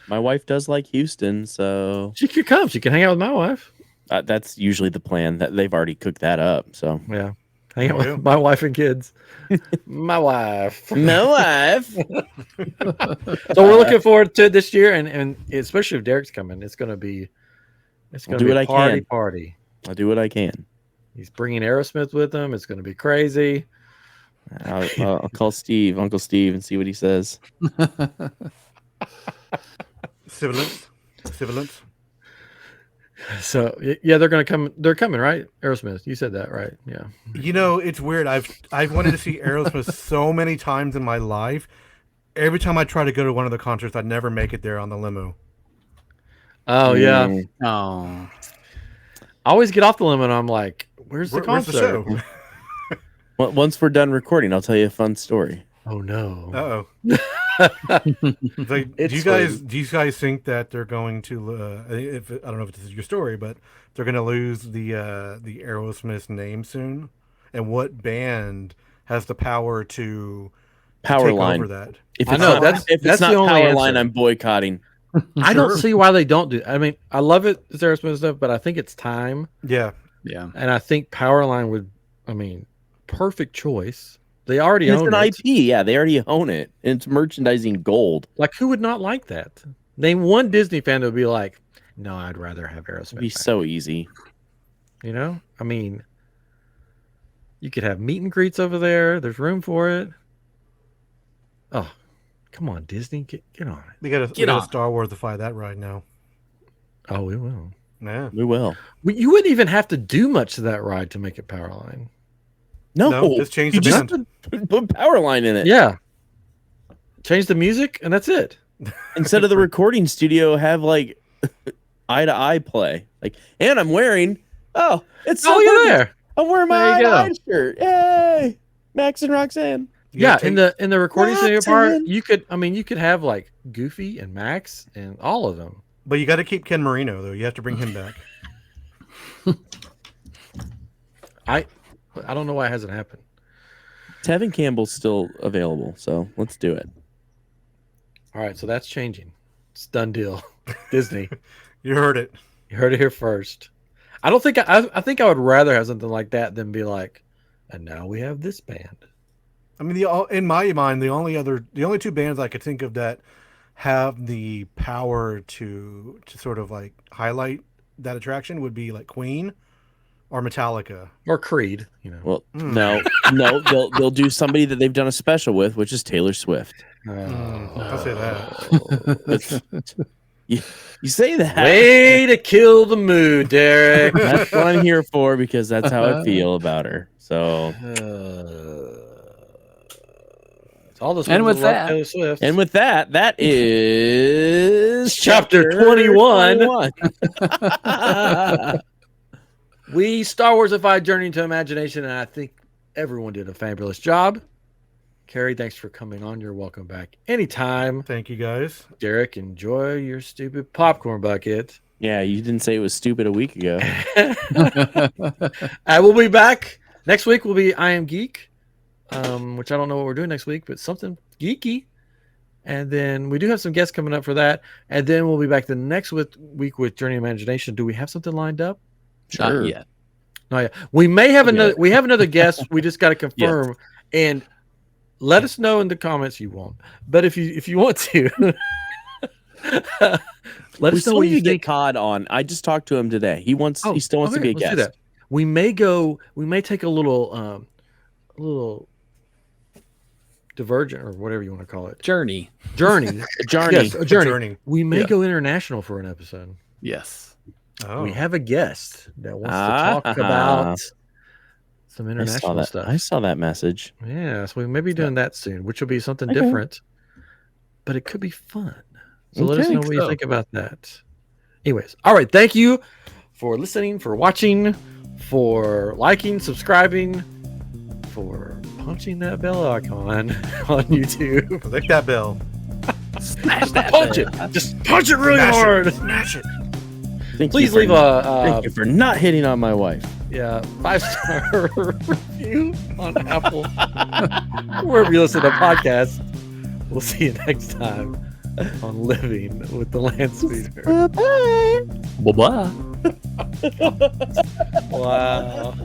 my wife does like Houston, so she could come. She can hang out with my wife. That's usually the plan. That they've already cooked that up. So yeah, hang out with my wife and kids. My wife. So we're looking forward to this year, and especially if Derek's coming, it's gonna be a party. I'll do what I can. He's bringing Aerosmith with him. It's gonna be crazy. I'll call Uncle Steve, and see what he says. Sibilance. So yeah, they're gonna come. They're coming, right? Aerosmith. You said that, right? Yeah. It's weird. I've wanted to see Aerosmith so many times in my life. Every time I try to go to one of the concerts, I never make it there on the limo. Oh yeah. Oh. I always get off the limit. And I'm like, where's the Where's the concert? show? Well, once we're done recording, I'll tell you a fun story. Oh no. Do you guys think that they're going to? I don't know if this is your story, but they're going to lose the Aerosmith name soon? And what band has the power to take over that? If I it's know not, if that's it's not the only Powerline, answer. I'm boycotting. I don't see why they don't do. I mean, I love it, it's Aerosmith stuff, but I think it's time. Yeah. And I think Powerline would. I mean, perfect choice. They already It's own an it. IP. Yeah, they already own it. And it's merchandising gold. Like, who would not like that? Name one Disney fan that would be like, no, I'd rather have Aerosmith. It'd be back." so easy. You know, I mean, you could have meet and greets over there. There's room for it. Oh, come on, Disney, get on it. We got to StarWarsify that right now. Oh, we will. Yeah. We will. You wouldn't even have to do much to that ride to make it Powerline. No, just change you the just band. put Powerline in it. Yeah. Change the music, and that's it. Instead of the recording studio, have like eye to eye play. Like, and I'm wearing. Oh, it's so you're perfect. there. I'm wearing my There eye you to go. eye shirt. Yay, Max and Roxanne. Yeah, in the recording studio part, Roxanne. you could have like Goofy and Max and all of them. But you got to keep Ken Marino though. You have to bring him back. I don't know why it hasn't happened. Tevin Campbell's still available, so let's do it. All right, so that's changing. It's done deal. Disney, You heard it. you heard it here first. I don't think I think I would rather have something like that than be like, and now we have this band. I mean, in my mind, the only two bands I could think of that have the power to sort of like highlight that attraction would be like Queen or Metallica. Or Creed, you know. Well, no, they'll do somebody that they've done a special with, which is Taylor Swift. I'll say that. You say that. Way to kill the mood, Derek. That's what I'm here for because that's how I feel about her. So, It's all this And with that- Taylor Swift. and with that, that is Chapter 21. We StarWarsified Journey into Imagination, and I think everyone did a fabulous job. Cary, thanks for coming on. You're welcome back anytime. Thank you guys. Derek, enjoy your stupid popcorn bucket. Yeah, you didn't say it was stupid a week ago. I will be back. Next week will be I Am Geek, which I don't know what we're doing next week, but something geeky. And then we do have some guests coming up for that. And then we'll be back the next week with Journey of Imagination. Do we have something lined up? Sure. Not yet. No, yeah. We may have another. We have another guest. We just got to confirm. And let us know in the comments. You won't, but if you want to, let us know what you get think. Cod on. I just talked to him today. He still wants to be a let's do guest. that. We may take a little divergent or whatever you want to call it. Journey. Journey. A journey. Yes, a journey. Journey. We may Yeah. go international for an episode. Yes. Oh. We have a guest that wants to talk about some international stuff. I saw that message. Yeah, so we may be doing that soon, which will be something Okay. different, but it could be fun. So let us Okay. know what you think about that. Anyways, all right. Thank you for listening, for watching, for liking, subscribing, for punching that bell icon on YouTube. Click that bell. Smash that. Punch it. Just punch it really hard. Smash it. Please leave a Thank you for not hitting on my wife. 5-star review on Apple, wherever you listen to podcasts. We'll see you next time on Living with the Landspeeder. Bye-bye. Wow.